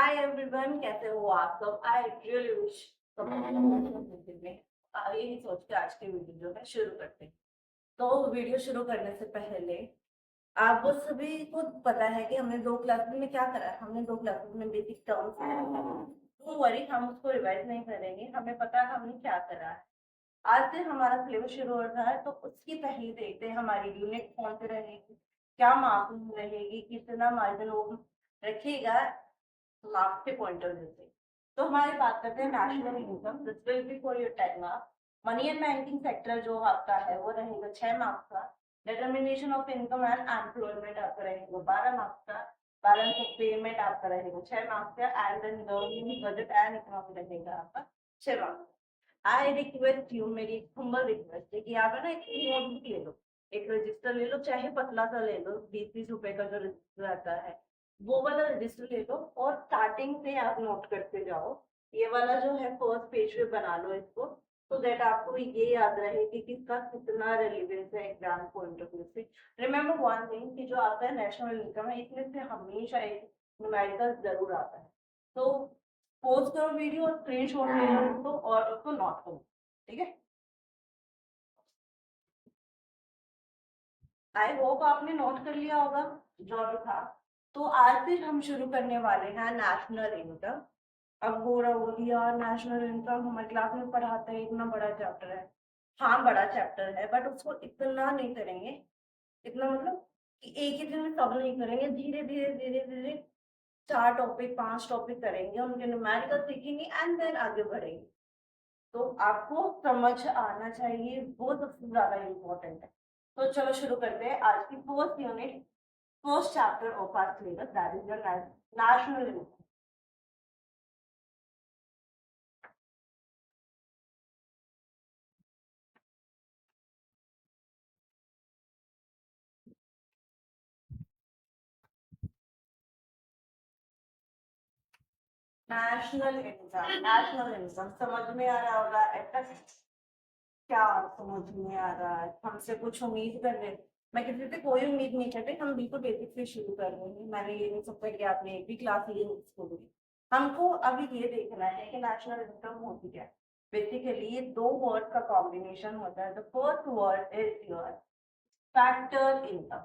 Hi everyone, कैसे हो आप सब। आई रियली विश सब में यही सोच के आज की वीडियो जो है शुरू करते हैं। तो वीडियो शुरू करने से पहले आप सभी को पता है कि हमने दो क्लासेस में क्या करा है। हमने दो क्लासेस में बेसिक टर्म्स, डोंट वरी, हम उसको रिवाइज नहीं करेंगे, हमें पता है हमने क्या करा है। आज से हमारा सिलेबस शुरू हो रहा है, तो उसकी पहले देखते हैं हमारी यूनिट कौन सी रहेगी, क्या मार्किंग रहेगी, कितना मार्जिन वो रखेगा मार्क्स के पॉइंट ऑफ व्यू से। तो हमारी बात करते हैं national income, this will be for your 10 marks. Money and banking sector जो आपका है वो रहेगा 6 मार्क्स का। Determination of income and employment आपका रहेगा 12 मार्क्स का। बैलेंस ऑफ पेमेंट आपका रहेगा 6 मार्क्स का। And then government budget and economy रहेगा आपका 6 मार्क्स। आई रिक्वेस्ट यू, मेरी एक हम्बल रिक्वेस्ट है कि आप है ना एक नोटबुक ले लो, एक रजिस्टर ले लो, चाहे पतला सा ले लो, 20-20 रुपए का जो रजिस्टर आता है वो वाला रजिस्टर ले लो और स्टार्टिंग से आप नोट करते जाओ। ये वाला जो है फर्स्ट पेज पे बना लो इसको, तो दैट आपको ये याद रहे कि किसका कितना रेलिवेंस है एग्जाम पॉइंट ऑफ व्यू से। रिमेम्बर वन थिंग कि जो आपका नेशनल इनकम है इसमें से हमेशा एक न्यूमेरिकल जरूर आता है। तो पोज करो वीडियो और स्क्रीनशॉट ले लो इसको और उसको नोट करो, ठीक है। आई होप आपने नोट कर लिया होगा जो भी था। तो आज फिर हम शुरू करने वाले हैं नेशनल इनकम। अब हो रहा हो यार, नेशनल इनकम हमारी क्लास में पढ़ाते हैं, इतना बड़ा चैप्टर है। हाँ बड़ा चैप्टर है, बट उसको इतना नहीं करेंगे। इतना मतलब कि एक ही दिन में सब नहीं करेंगे, धीरे धीरे धीरे धीरे 4 टॉपिक 5 टॉपिक करेंगे, उनके न्यूमेरिकल सीखेंगे एंड देन आगे बढ़ेंगे। तो आपको समझ आना चाहिए, वो सबसे ज्यादा इम्पोर्टेंट है। तो चलो शुरू करते हैं आज की first unit, first chapter of our syllabus, that is your national income. National income समझ में आ रहा होगा एटलीस्ट। क्या समझ में आ रहा है, हमसे कुछ उम्मीद कर रहे हैं? मैं किसी से कोई उम्मीद नहीं करती, हम बिल्कुल बेसिक से शुरू कर रहे हैं। मैंने ये नहीं सोचा कि आपने एक भी क्लास ली है स्कूल में। हमको अभी ये देखना है कि नेशनल इनकम होती क्या है। बेसिकली ये दो वर्ड का कॉम्बिनेशन होता है। The first word is your factor income.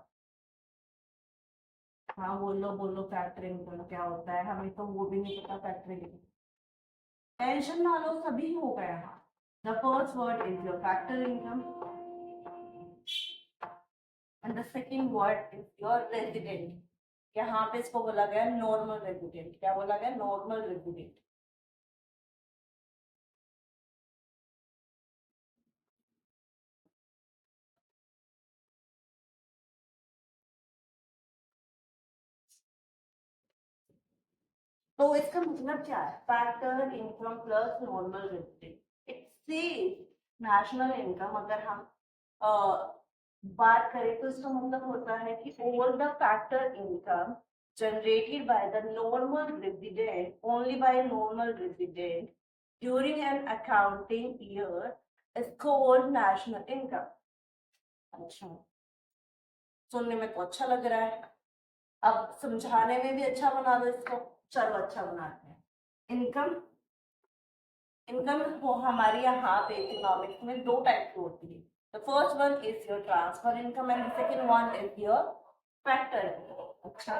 हाँ बोलो बोलो, फैक्टर इनकम क्या होता है, हमें तो वो भी नहीं पता फैक्टर इनकम। टेंशन ना लो, सभी हो गया। The first word is your factor income and the second word is your resident. यहाँ पे इसको बोला गया नॉर्मल रेजिडेंट। क्या बोला गया? Normal resident. तो इसका मतलब क्या है? Factor income plus normal resident it says national income. अगर हम अ, बात करें तो इसका मतलब होता है कि all the factor income generated by the normal resident, only by normal resident during an accounting year is called national income. अच्छा, सुनने में तो अच्छा लग रहा है, अब समझाने में भी अच्छा बना दो इसको। चलो अच्छा बनाते हैं। इनकम, इनकम को हमारे यहाँ पे इकोनॉमिक्स में दो टाइप की होती है। The first one is your transfer income and the second one is your factor. अच्छा,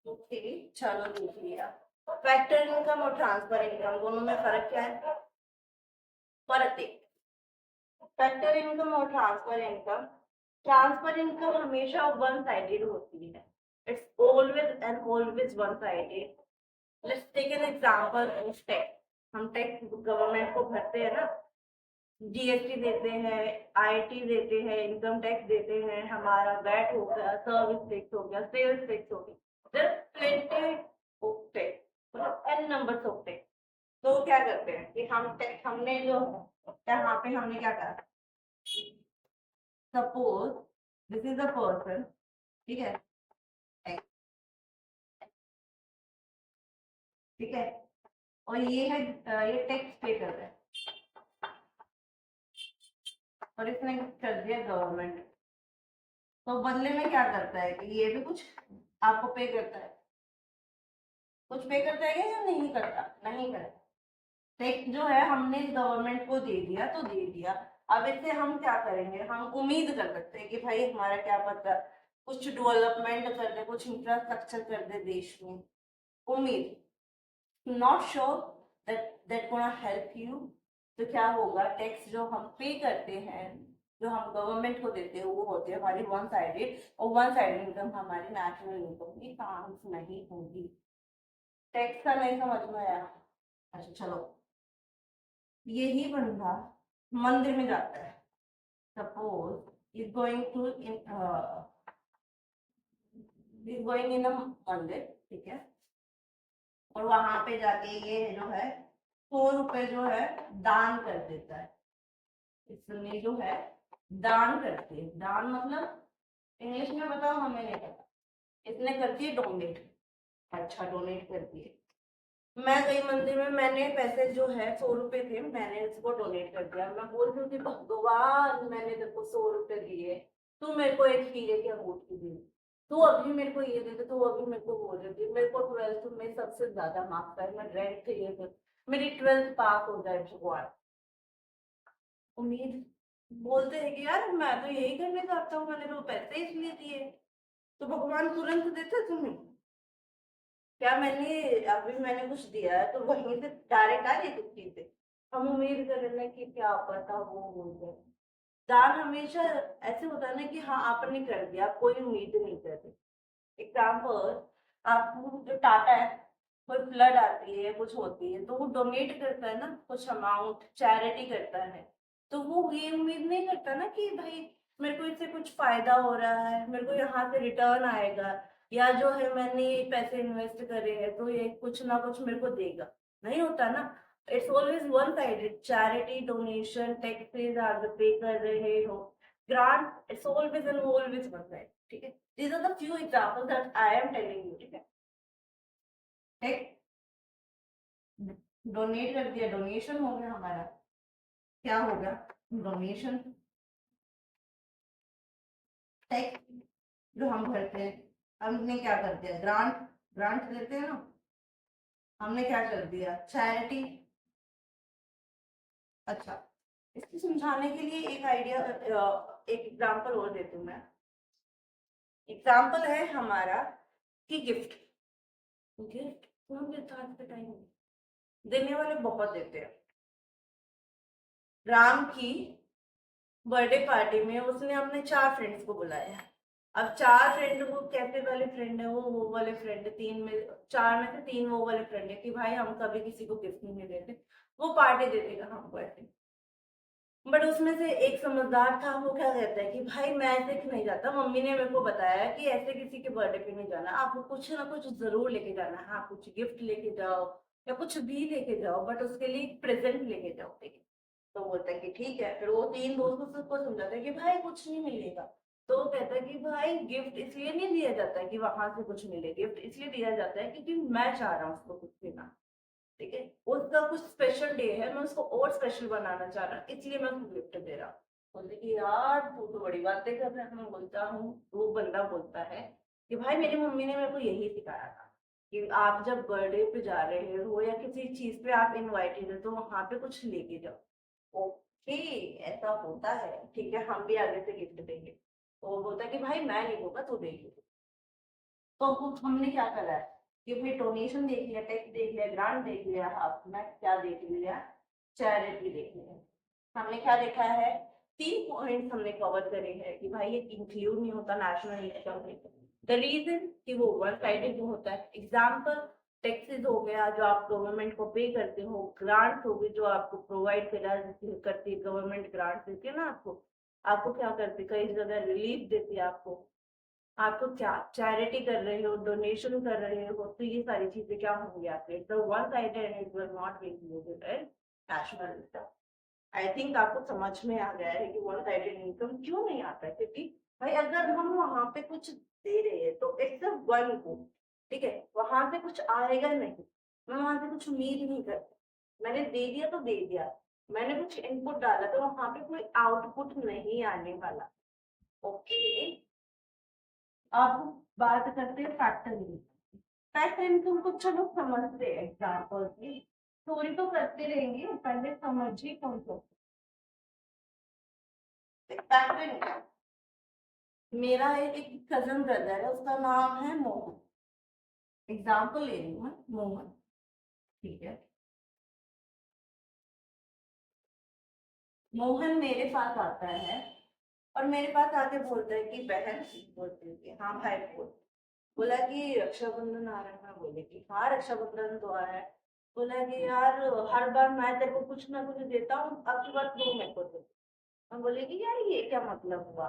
ओके, चलो देख लिया। फैक्टर इनकम और ट्रांसफर इनकम दोनों में फर्क क्या है? फर्क देख, फैक्टर इनकम और ट्रांसफर इनकम हमेशा वन साइडेड होती है। It's always and always one sided. Let's take an example of tax. हम टैक्स गवर्नमेंट को भरते हैं ना, जीएसटी देते हैं, आईटी देते हैं, इनकम टैक्स देते हैं, हमारा वैट हो गया, सर्विस टैक्स हो गया, सेल्स टैक्स हो गया, देयर प्लेंटी ऑफ टैक्स, मतलब एन नंबर्स ऑफ टैक्स। तो क्या करते हैं कि हम टैक्स, हमने जो यहाँ पे हमने क्या करा, suppose this is a person, ठीक है, ठीक है, और ये है ये टैक्स पे कर रहा है। और इसने कर दिया गवर्नमेंट। तो बदले में क्या करता है कि ये भी कुछ आपको पे करता है, कुछ पे करता है क्या या नहीं करता? नहीं करता। टैक्स जो है हमने गवर्नमेंट को दे दिया तो दे दिया। अब इससे हम क्या करेंगे, हम उम्मीद कर सकते हैं कि भाई हमारा क्या पता कुछ डेवलपमेंट कर दे, कुछ इंफ्रास्ट्रक्चर कर दे देश में। उम्मीद, not sure that gonna help you. तो क्या होगा, टैक्स जो हम पे करते हैं, जो हम गवर्नमेंट को देते हैं, वो होती है हमारी वन साइडेड, और वन साइडेड इनकम हमारी नेशनल इनकम की काम नहीं होगी। टैक्स का नहीं समझ में आया? अच्छा चलो, यही बंदा मंदिर में जाता है, suppose is going to is going in a mandir, ठीक है, और वहां पे जाके ये जो है 100 रुपए जो है दान कर देता है। इसने जो है दान करती है, दान मतलब इंग्लिश में बताओ, हमें नहीं पता। इसने करती है डोनेट। अच्छा, डोनेट करती है। मैं गई मंदिर में, मैंने पैसे जो है 100 रुपए थे, मैंने इसको डोनेट कर दिया। मैं बोल रही हूँ कि भगवान मैंने तेरे को 100 रुपए दिए, तू मेरे को एक हीरे की अंगूठी दी, तू अभी मेरे को ये दे दे, तू अभी मेरे को वो दे दे, मेरे को 12th में सबसे ज्यादा मार्क्स आए, मैं रैंक ये कर, मेरी 12th पास हो जाए भगवान। उम्मीद, बोलते हैं कि यार मैं तो यही करने चाहता हूँ, मैंने तो पैसे इसलिए दिए, तो भगवान तुरंत देते तुम्हें? क्या मैंने अभी मैंने कुछ दिया है तो वहीं से डायरेक्ट आ जाए कुछ चीजें? हम उम्मीद कर रहे हैं कि क्या पता वो हो जाए। दान हमेशा ऐसे होता है ना कि हाँ आपने कर दिया, आप कोई उम्मीद नहीं करते। एग्जाम्पल, आपको जो टाटा है, कोई फ्लड आती है, कुछ होती है, तो वो डोनेट करता है ना कुछ अमाउंट, चैरिटी करता है। तो वो ये उम्मीद नहीं करता ना कि भाई मेरे को इससे कुछ फायदा हो रहा है, मेरे को यहाँ से रिटर्न आएगा, या जो है मैंने ये पैसे इन्वेस्ट करे हैं तो ये कुछ ना कुछ मेरे को देगा। नहीं होता ना। It's always one sided, charity, donation, taxes आप जो पे कर रहे हो, grant, it's always and always one side, ठीक है। These are the few examples that I am telling you, ठीक है। ठीक, डोनेट कर दिया, डोनेशन हो गया हमारा। क्या हो गया? डोनेशन। टैक्स जो हम भरते हैं, हमने क्या कर दिया? ग्रांट, ग्रांट देते हैं ना, हमने क्या कर दिया? चैरिटी। अच्छा, इसको समझाने के लिए एक आइडिया, एक एग्जांपल और देती हूँ मैं। एग्जांपल है हमारा कि गिफ्ट। गिफ्ट कौन देता है आज के टाइम में? देने वाले बहुत देते हैं। राम की बर्थडे पार्टी में उसने अपने 4 फ्रेंड्स को बुलाया। अब 4 फ्रेंड, वो कैसे वाले फ्रेंड है, वो वाले फ्रेंड, 4 में से 3 वो वाले फ्रेंड है कि भाई हम कभी किसी को गिफ्ट नहीं देते, वो पार्टी दे देगा हमको ऐसे। बट उसमें से एक समझदार था, वो क्या कहता है कि भाई मैं ऐसे नहीं जाता, मम्मी ने मेरे को बताया कि ऐसे किसी के बर्थडे पे नहीं जाना, आपको कुछ ना कुछ जरूर लेके जाना है, हाँ कुछ गिफ्ट लेके जाओ या कुछ भी लेके जाओ, बट उसके लिए प्रेजेंट लेके जाओ, ठीक है। तो बोलता है कि ठीक है। फिर वो 3 दोस्तों सबको समझाता है कि भाई कुछ नहीं मिलेगा। तो वो कहता है कि भाई गिफ्ट इसलिए नहीं दिया जाता है कि वहां से कुछ मिले, गिफ्ट इसलिए दिया जाता है क्योंकि मैं चाह रहा हूँ उसको कुछ देना, ठीक है। उसका कुछ स्पेशल डे है, मैं उसको और स्पेशल बनाना चाह रहा हूँ, इसलिए मैं उसको गिफ्ट दे रहा हूँ। बोलते कि यार तू तो बड़ी बातें कर रहा है। मैं बोलता हूँ, वो बंदा बोलता है कि भाई मेरी मम्मी ने मेरे को यही सिखाया था कि आप जब बर्थडे पे जा रहे हो या किसी चीज पे आप इनवाइटेड हो तो वहां पे कुछ लेके जाओ। ओके, ऐसा होता है, ठीक है, हम भी आगे से गिफ्ट देंगे। तो वो बोलता है कि भाई मैं नहीं दूंगा, तू देगी। तो हमने क्या करा है कि भाई डोनेशन देख लिया, टैक्स देख लिया, ग्रांट देख लिया, आपने क्या देख लिया? चैरिटी देख लिया। हमने क्या देखा है? 3 पॉइंट्स हमने कवर करे हैं कि भाई ये इंक्लूड नहीं होता नेशनल इनकम में। द रीजन कि वो वन साइडेड होता है। एग्जाम्पल, टैक्सेस हो गया जो आप गवर्नमेंट को पे करते हो, ग्रांट हो गई जो आपको प्रोवाइड करा करती है गवर्नमेंट, ग्रांट देती है ना आपको। आपको क्या करती है, कई जगह रिलीफ देती है आपको। आपको क्या चैरिटी कर रहे हो, डोनेशन कर रहे हो, तो ये सारी चीजें क्या होंगी आपके, तो one sided and it will not be included in national income. I think आपको समझ में आ गया है कि वन साइडेड इनकम क्यों नहीं आता है, क्योंकि भाई अगर हम वहां पे कुछ दे रहे हैं तो इट्स अ वन गो, ठीक है, वहां से कुछ आएगा नहीं, मैं वहां से कुछ उम्मीद नहीं करती, मैंने दे दिया तो दे दिया। मैंने कुछ इनपुट डाला तो वहां पे कोई आउटपुट नहीं आने वाला। ओके, अब बात करते हैं फैक्टर। पैसे इनकम को चलो समझते हैं एग्जाम्पल की, थोड़ी तो करते रहेंगे, पहले समझिए कौन सा पैसे इनकम। मेरा एक कजन ब्रदर है, उसका नाम है मोहन। एग्जाम्पल ले रही हूँ मैं, मोहन। ठीक है, मोहन मेरे पास आता है और मेरे पास आके बोलता है कि बहन, बोलती है कि हाँ भाई बोल। बोला कि रक्षाबंधन आ रहा है, मैं बोले कि हाँ रक्षाबंधन तो आ रहा है। बोला कि यार हर बार मैं तेरे को कुछ ना कुछ देता हूँ, अब की बार तू मेरे को दे। मैं बोले कि यार ये क्या मतलब हुआ।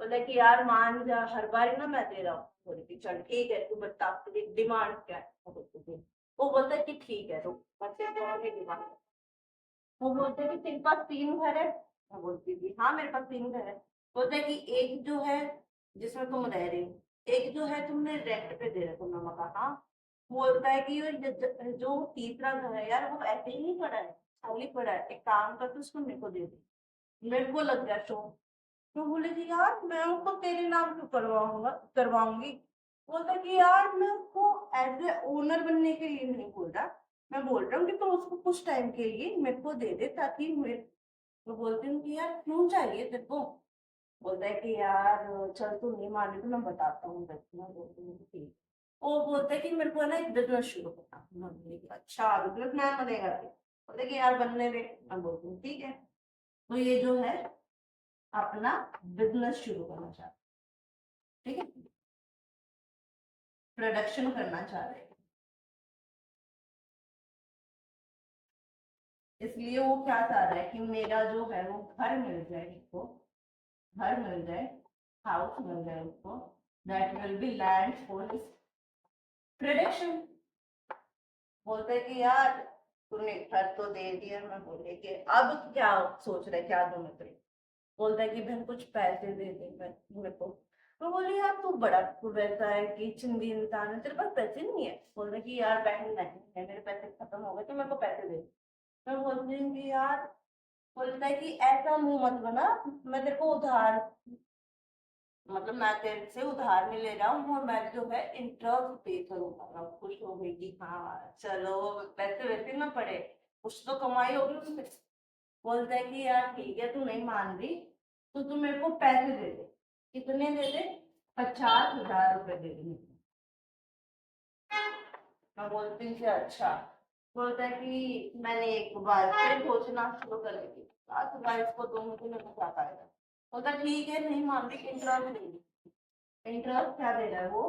बोला कि यार मान जा, हर बार ही ना मैं दे रहा हूँ। बोले कि चल ठीक है, तू बता तेरी डिमांड क्या है। वो बोलता है कि ठीक है, तो मैं तेरे को डिमांड। वो बोलते हैं कि तेरे पास 3 घर है। मैं बोलती थी हाँ मेरे पास 3 घर है। बोलते हैं कि एक जो है जिसमें तुम रह रही हो, एक जो है तुमने रेंट पे दे रखा। मैं कहा हाँ। बोलता है कि जो तीसरा घर है यार, वो ऐसे ही नहीं पड़ा है, खाली पड़ा है, एक काम कर तू उसको मेरे को दे दे। मेरे को लग गया शौक। तो बोले कि यार मैं उसको तेरे नाम क्यों करवाऊंगा, करवाऊंगी। बोलता कि यार मैं उसको एज ए ओनर बनने के लिए नहीं बोल रहा, मैं बोल रहा हूँ कि तो उसको कुछ टाइम के लिए मेरे को दे दे, ताकि मेरे। तो बोलती हूँ कि यार क्यों चाहिए तेरे को। बोलता है कि यार चल तू नहीं मान रही तो मैं बताता हूँ तेरे को। मैं बोलती हूँ ठीक। वो बोलता है कि मेरे को है ना एक बिजनेस शुरू करना। मैं बोली कि अच्छा बिजनेस मैन बनेगा फिर। बोलते कि यार बनने दे। मैं बोलती हूँ ठीक है। तो ये जो है अपना बिजनेस शुरू करना चाहते, ठीक है, प्रोडक्शन करना चाह रहे हैं। इसलिए वो क्या चाह रहा है कि मेरा जो है वो घर मिल जाए उसको, घर मिल जाए, हाउस मिल जाए उसको, that will B land for his production. बोलते हैं कि यार तूने घर तो दे दिया। मैं बोले कि अब क्या सोच रहे, क्या दूं मैं तुझे। बोलता है कि बहन कुछ पैसे दे दे मैं मेरे को। मैं बोली यार तू बड़ा तू वैसा है कि चिंदी इंसान है, तेरे पास पैसे नहीं है। बोल रहे कि यार बहन नहीं है, मेरे पैसे खत्म हो गए, तो मेरे को पैसे दे। मैं बोलती हूँ कि यार। बोलता है कि ऐसा मुंह मत बना, मैं तेरे को उधार, मतलब मैं तेरे से उधार नहीं ले रहा हूँ, और मैं जो है इंटरेस्ट पे करूंगा। मैं खुश हो गई कि हाँ चलो, पैसे वैसे ना पड़े, कुछ तो कमाई होगी उससे। बोलता है कि यार ठीक है तू नहीं मान रही, तो तू मेरे को पैसे दे दे। कितने दे दे, 50,000 रुपए दे दे। मैं बोलती हूँ कि अच्छा। बोलता है कि मैंने एक बार फिर सोचना शुरू कर दी, 50,000 इसको दूंगी तो मेरे को क्या फायदा। बोलता है, ठीक है नहीं मान रही, इंटरेस्ट देंगी। इंटरेस्ट क्या दे रहा है वो।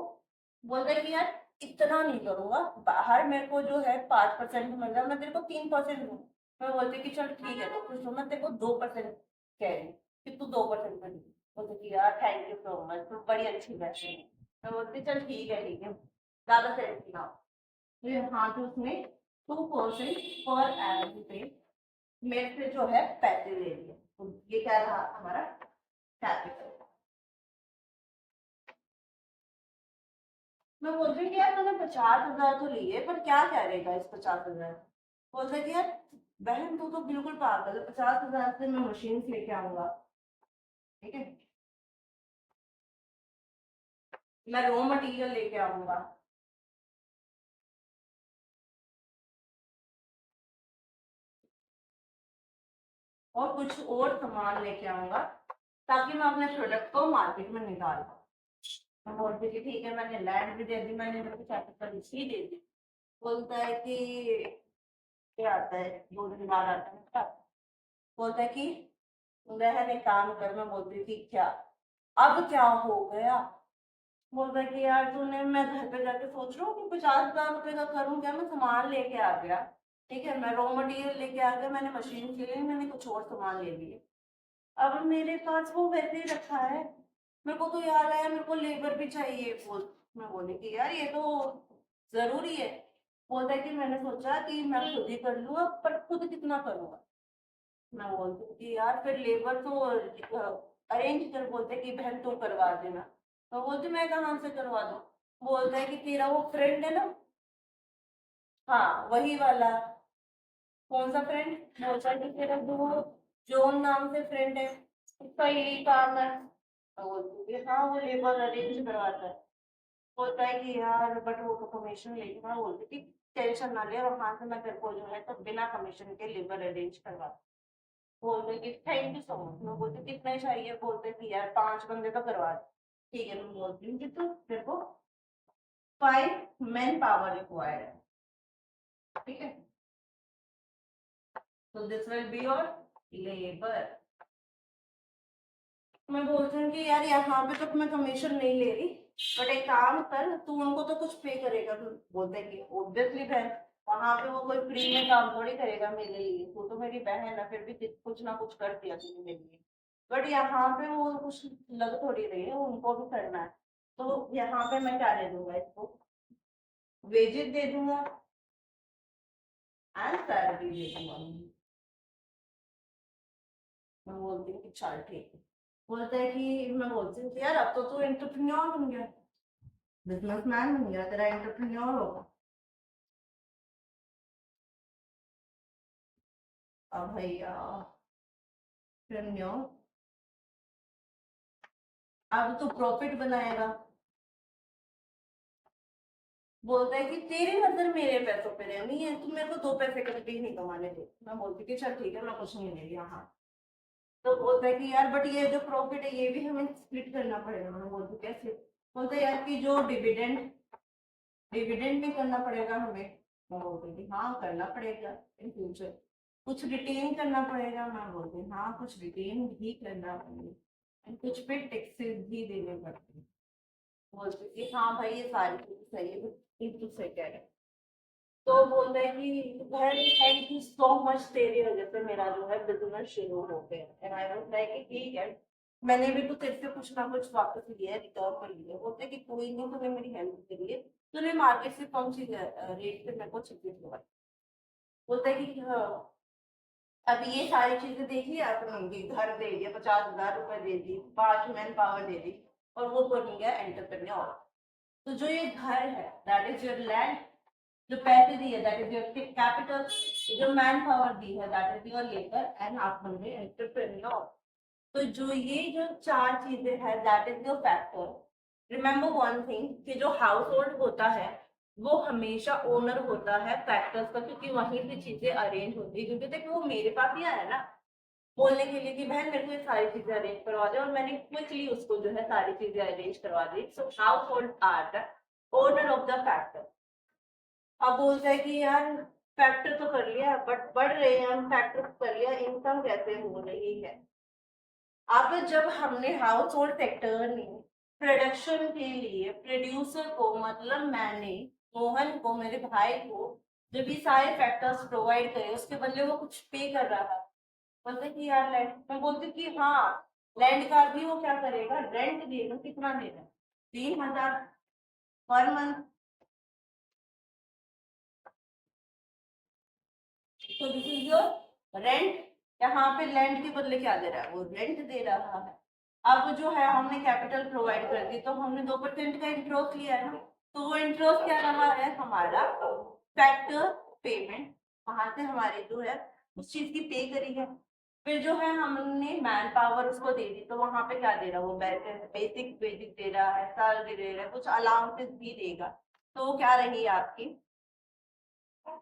बोलता है कि यार इतना नहीं करूंगा, बाहर मेरे को जो है 5% मिल रहा है, मैं तेरे को 3% दूँ। मैं बोलती कि चल ठीक है, तो खुश हो, मैं तेरे को 2% कह रही हूँ कि तू 2% में दे। बोलते कि यार थैंक यू सो मच, तू बड़ी अच्छी वैसे है। मैं बोलती चल ठीक है, ज्यादा सेलेक्ट ना हो। तो हाँ, तो उसने 2% पर एनम पे मेरे से जो है पैसे ले लिए। तो ये क्या रहा हमारा कैपिटल। मैं बोल रही हूँ कि यार तूने 50,000 तो लिए, पर क्या करेगा इस 50,000। बोलते कि यार बहन तू तो बिल्कुल पागल है, 50,000 से मैं मशीन लेके आऊंगा, ठीक है, मैं रॉ मटेरियल लेके आऊंगा, और कुछ और सामान लेके आऊंगा, ताकि मैं अपने प्रोडक्ट को मार्केट में निकाल पाऊँ। मैं बोलती थी ठीक है, मैंने लैंड भी दे दी, मैंने मेरे को कैपिटल ही दे दी। बोलता है कि क्या आता है, 2 दिन बाद आता है क्या? बोलता है कि बहन एक काम कर। मैं बोलती थी क्या, अब क्या हो गया। बोल रहा है कि यार तूने, मैं घर पे जाके सोच रहा हूँ कि 50,000 रुपए का करूँ क्या, मैं सामान लेके आ गया, ठीक है, मैं रॉ मटेरियल लेके आ गया, मैंने मशीन ले ली, मैंने कुछ और सामान ले लिए, अब मेरे पास वो वैसे ही रखा है। मेरे को तो याद आया मेरे को लेबर भी चाहिए। मैं बोली कि यार ये तो जरूरी है। बोलता है कि मैंने सोचा कि मैं खुद ही कर लूंगा, पर खुद कितना करूंगा। मैं बोलती हूँ कि यार फिर लेबर तो अरेंज कर। बोलते कि बहन तुम करवा देना। मैं बोलती मैं कहाँ से करवा दूँ। बोलता है कि तेरा वो फ्रेंड है ना, हाँ वही वाला, कौन सा फ्रेंड? बोलता है कि तेरा वो जॉन नाम से फ्रेंड है, उसका यही काम है। तो बोलती है हाँ वो लेबर अरेंज करवाता है। बोलता है कि यार बट वो तो कमीशन लेगी। मैं बोलती थी टेंशन ना ले, वहां से मैं तेरे को जो है तो बिना कमीशन के लेबर अरेंज करवा। बोलते कि थैंक यू सो मच। मैं बोलती कितने चाहिए? बोलते कि यार 5 बंदे तो करवा दे। ठीक है, मैं बोलती हूँ कि तो तेरे को 5 मैन पावर रिक्वायर्ड है, ठीक है, तो this will be your labour. मैं बोलती हूँ कि यार यहाँ पे तो मैं कमीशन नहीं ले रही, बट एक काम कर, तू उनको तो कुछ पे करेगा। तो बोलते हैं कि ऑब्वियसली बहन, वहां पे वो कोई फ्री में काम थोड़ी करेगा मेरे लिए, तू तो मेरी बहन है, फिर भी कुछ ना कुछ कर दिया तूने मेरे लिए। बट यहाँ पे वो कुछ लग थोड़ी रही है, उनको भी करना है। तो यहाँ पे मैं क्या दे दूंगा इसको? वेजेस दे दूंगा एंड सैलरी दे दूंगा। मैं बोलती हूँ कि चल ठीक है। बोलता है कि मैं बोलती हूँ कि यार अब तो तू एंटरप्रेन्योर बन गया, बिजनेसमैन बन गया, तेरा एंटरप्रेन्योर होगा। अब भैया एंटरप्रेन्योर, अब तू प्रॉफिट बनाएगा। बोलता है कि तेरी नजर मेरे पैसों पे रहनी है, तू मेरे को 2 पैसे कभी भी नहीं कमाने दे। मैं बोलती कि चल ठीक है, मैं कुछ नहीं ले रही यहाँ। तो बोलता है कि यार बट ये जो प्रॉफिट है ये भी हमें स्प्लिट करना पड़ेगा। मैं बोलती कैसे? बोलता है यार कि जो डिविडेंड डिविडेंड भी करना पड़ेगा हमें। मैं बोलती थी हाँ करना पड़ेगा इन फ्यूचर, कुछ रिटेन करना पड़ेगा। मैं बोलती हाँ कुछ रिटेन भी करना पड़ेगा, कुछ पे टैक्सेस भी देने पड़ते हैं। बोलती थी हाँ भाई ये सारी चीजें सही है, बिल्कुल सही कह रहे हैं। तो बोल रहे कि बहन थैंक यू सो मच, तेरी वजह से मेरा जो है बिजनेस शुरू हो गया। एंड आई वाज लाइक कि ठीक है, मैंने भी तो तेरे से कुछ ना कुछ वापस लिया है, रिटर्न कर लिया। बोलते कि कोई नहीं, तूने मेरी हेल्प करी है, तूने मार्केट से कौन सी रेट पे मेरे को चीजें दिलवाई। बोलता है कि हाँ, अब ये सारी चीजें देखी आपने, ये घर दे दिया, 50,000 रुपए दे दी, 5 मैन पावर दे दी, और वो बन गया एंटरप्रेन्योर। तो जो ये घर है दैट इज योर लैंड, जो पैसे दी है दैट इज योर कैपिटल, जो मैन पावर दी है that is your labour, and आप बन गए एंटरप्रेन्योर। तो जो ये जो 4 चीजें हैं that is your factor. Remember one thing कि जो हाउस होल्ड होता है वो हमेशा ओनर होता है फैक्टर्स का, क्योंकि वहीं से चीजें अरेंज होती है। क्योंकि देखो वो मेरे पास ही आया ना बोलने के लिए कि बहन मेरे को ये सारी चीजें अरेंज करवा दे, और मैंने क्विकली उसको जो है सारी चीजें अरेंज करवा दी। So household are the owner of the factor. अब बोलता है कि यार फैक्टर तो कर लिया बट बढ़ रहे हैं हम, फैक्टर कर लिया, इनकम कैसे हो रही है? अब जब हमने हाउस होल्ड सेक्टर में प्रोडक्शन के लिए प्रोड्यूसर को, मतलब मैंने मोहन को, मेरे भाई को, जब ये सारे फैक्टर्स प्रोवाइड करे, उसके बदले वो कुछ पे कर रहा है। बोलते कि यार लैंड, मैं बोलती कि हाँ लैंड का भी वो क्या करेगा, रेंट देगा। कितना देगा? 3,000 पर मंथ। तो दिस इज योर रेंट। यहाँ पे लैंड के बदले क्या दे रहा है? वो रेंट दे रहा है। अब जो है हमने कैपिटल प्रोवाइड कर दी, तो हमने 2% का इंटरेस्ट लिया है ना, तो वो इंटरेस्ट क्या रहा है हमारा? Factor payment. वहां से हमारी जो है उस चीज की पे करी है। फिर जो है हमने मैन पावर उसको दे दी, तो वहां पे क्या दे रहा है? वो बेसिक बेसिक दे रहा है, सैलरी दे रहा है, कुछ अलाउंसेस भी देगा। तो वो क्या रही आपकी?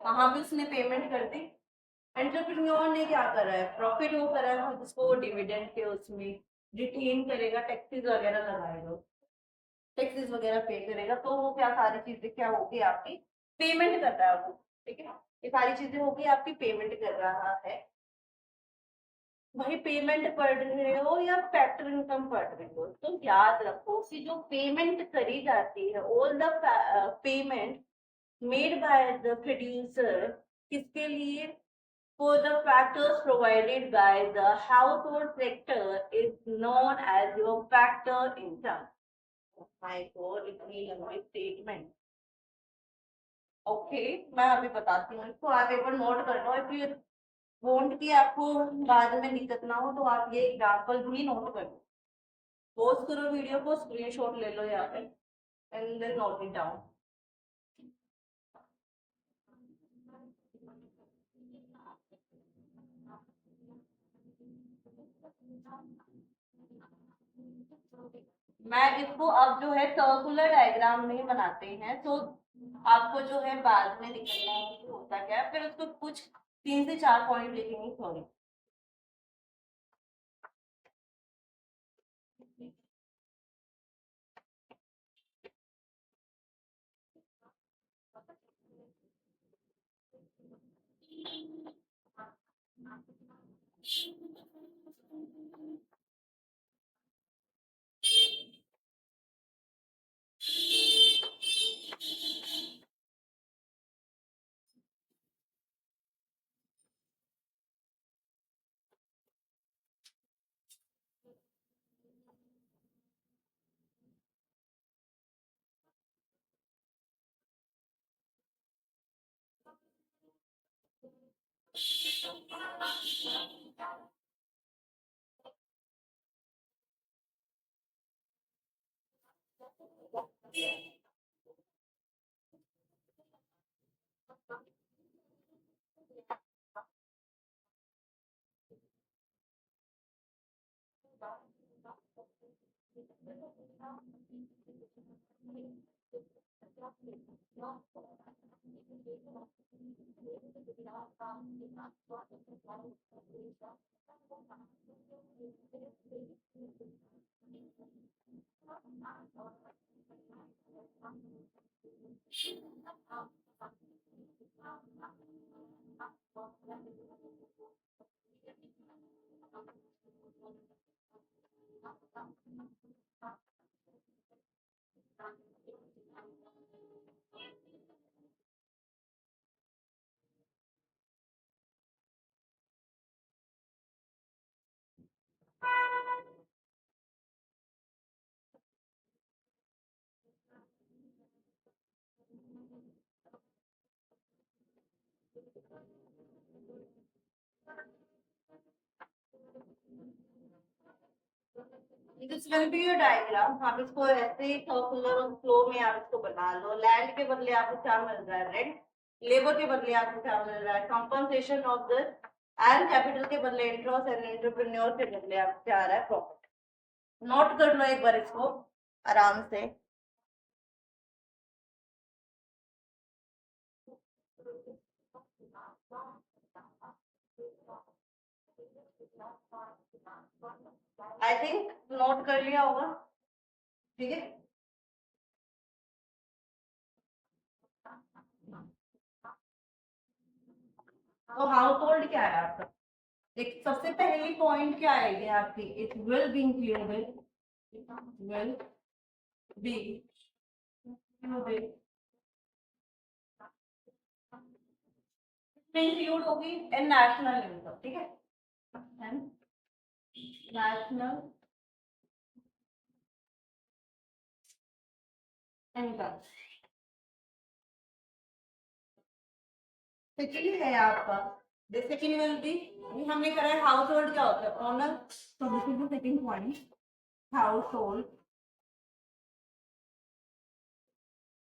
वहां पे उसने पेमेंट कर दी। एंटरप्रेन्योर ने क्या करा है? प्रॉफिट वो करा है, जिसको वो डिविडेंड के उसमें रिटेन करेगा, टैक्सेस वगैरह लगाएगा, टैक्सेस वगैरह पे करेगा। तो वो क्या सारी चीजें क्या होगी आपकी? पेमेंट कर रहा है वो, ठीक है। ये सारी चीजें होगी आपकी, पेमेंट कर रहा है। वही पेमेंट पढ़ रहे हो या फैक्टर इनकम पढ़ रहे हो, तो याद रखो कि जो पेमेंट करी जाती है, all the payment made by the producer, किसके लिए? For the factors provided by the household sector is known as your factor income. My God, इतनी लंबी स्टेटमेंट। ओके, मैं अभी बताती हूँ इसको, आप एक बार नोट कर लो। फिर वोंट की आपको बाद में दिक्कत ना हो, तो आप ये एग्जाम्पल भी नोट कर लो। पोस्ट करो वीडियो को, स्क्रीनशॉट ले लो यहाँ पे and then note it down. मैं इसको अब जो है सर्कुलर डायग्राम में बनाते हैं, तो आपको जो है बाद में दिखेगा कि होता क्या है, फिर उसको कुछ 3 से 4 पॉइंट लिखेंगे, sorry. This will be your diagram. आप इसको ऐसे ही सर्कुलर फ्लो में आप इसको बना लो। लैंड के बदले आपको क्या मिल रहा है? रेंट। लेबर के बदले आपको क्या मिल रहा है? Compensation of this. And capital के बदले इंटरेस्ट, एंड एंटरप्रेन्योर के बदले आपको क्या आ रहा है? प्रॉफिट। नोट कर लो एक बार इसको आराम से। आई थिंक नोट कर लिया होगा। ठीक है। तो हाउस होल्ड क्या है आपका? एक सबसे पहली पॉइंट क्या आएगी आपकी? It will be included, will be included, include होगी इन नेशनल इनकम। ठीक है, नेशनल इनकम। सेकेंड है आपका, द सेकेंड विल बी, हमने करा है हाउस होल्ड क्या होता है? ओनर। तो this is the second point, household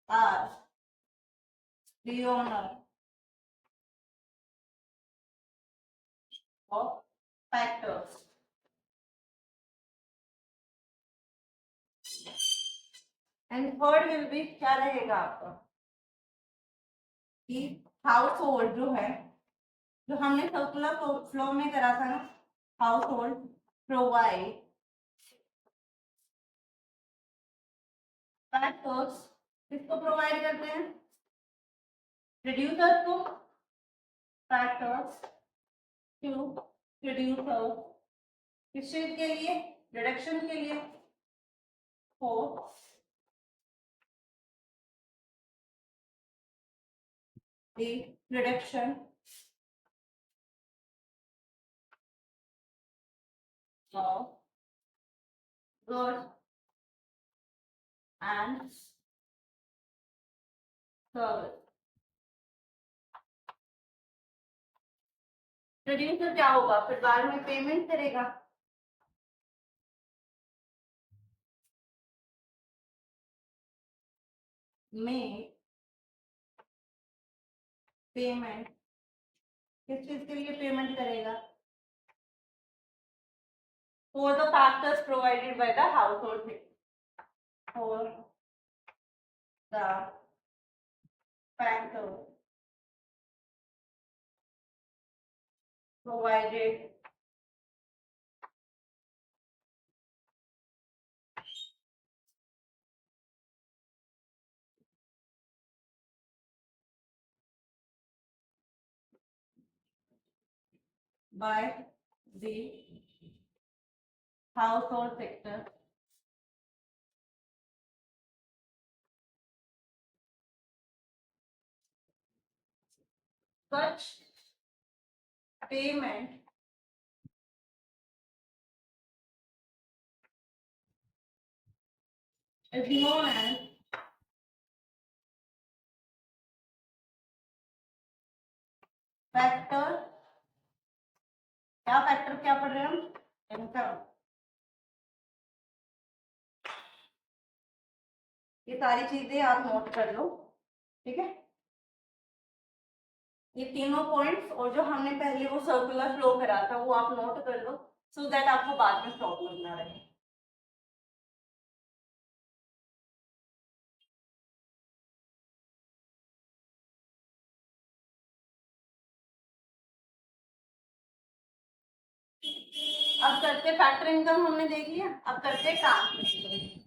are the owner of factors. And third will be क्या रहेगा आपका? कि हाउस होल्ड जो है, जो हमने सर्कुलर फ्लो में करा था ना, हाउस होल्ड प्रोवाइड फैक्टर्स। किसको प्रोवाइड करते हैं? प्रोड्यूसर्स को। फैक्टर्स टू प्रोड्यूसर्स, किस चीज के लिए? रिडक्शन के लिए। For the reduction of goods and service. Producer क्या होगा? फिर बाद में पेमेंट करेगा। में पेमेंट, किस चीज के लिए पेमेंट करेगा? for the factors provided by the household thing. For the factors provided by the household sector such payment is known as factor. क्या फैक्टर क्या पढ़ रहे हैं हम? इनकम. ये सारी चीजें आप नोट कर लो, ठीक है. ये तीनों पॉइंट्स और जो हमने पहले वो सर्कुलर फ्लो करा था वो आप नोट कर लो, सो दैट आपको बाद में प्रॉब्लम ना रहे. अब करते फैक्टर इनकम हमने देख लिया, अब करते ट्रांसफर इनकम.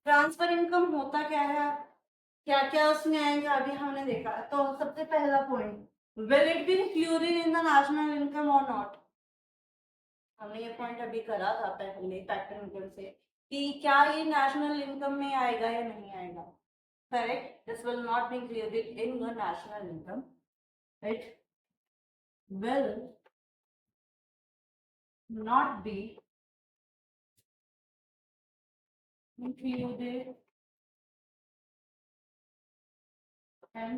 ट्रांसफर इनकम होता क्या है, क्या क्या उसमें आएगा अभी हमने देखा. तो सबसे पहला point, will it be included in the national income और नॉट. हमने ये पॉइंट अभी करा था पहले फैक्टर इनकम से कि क्या ये नेशनल इनकम में आएगा या नहीं आएगा. Correct, this will not be included in the national income. It will not be included in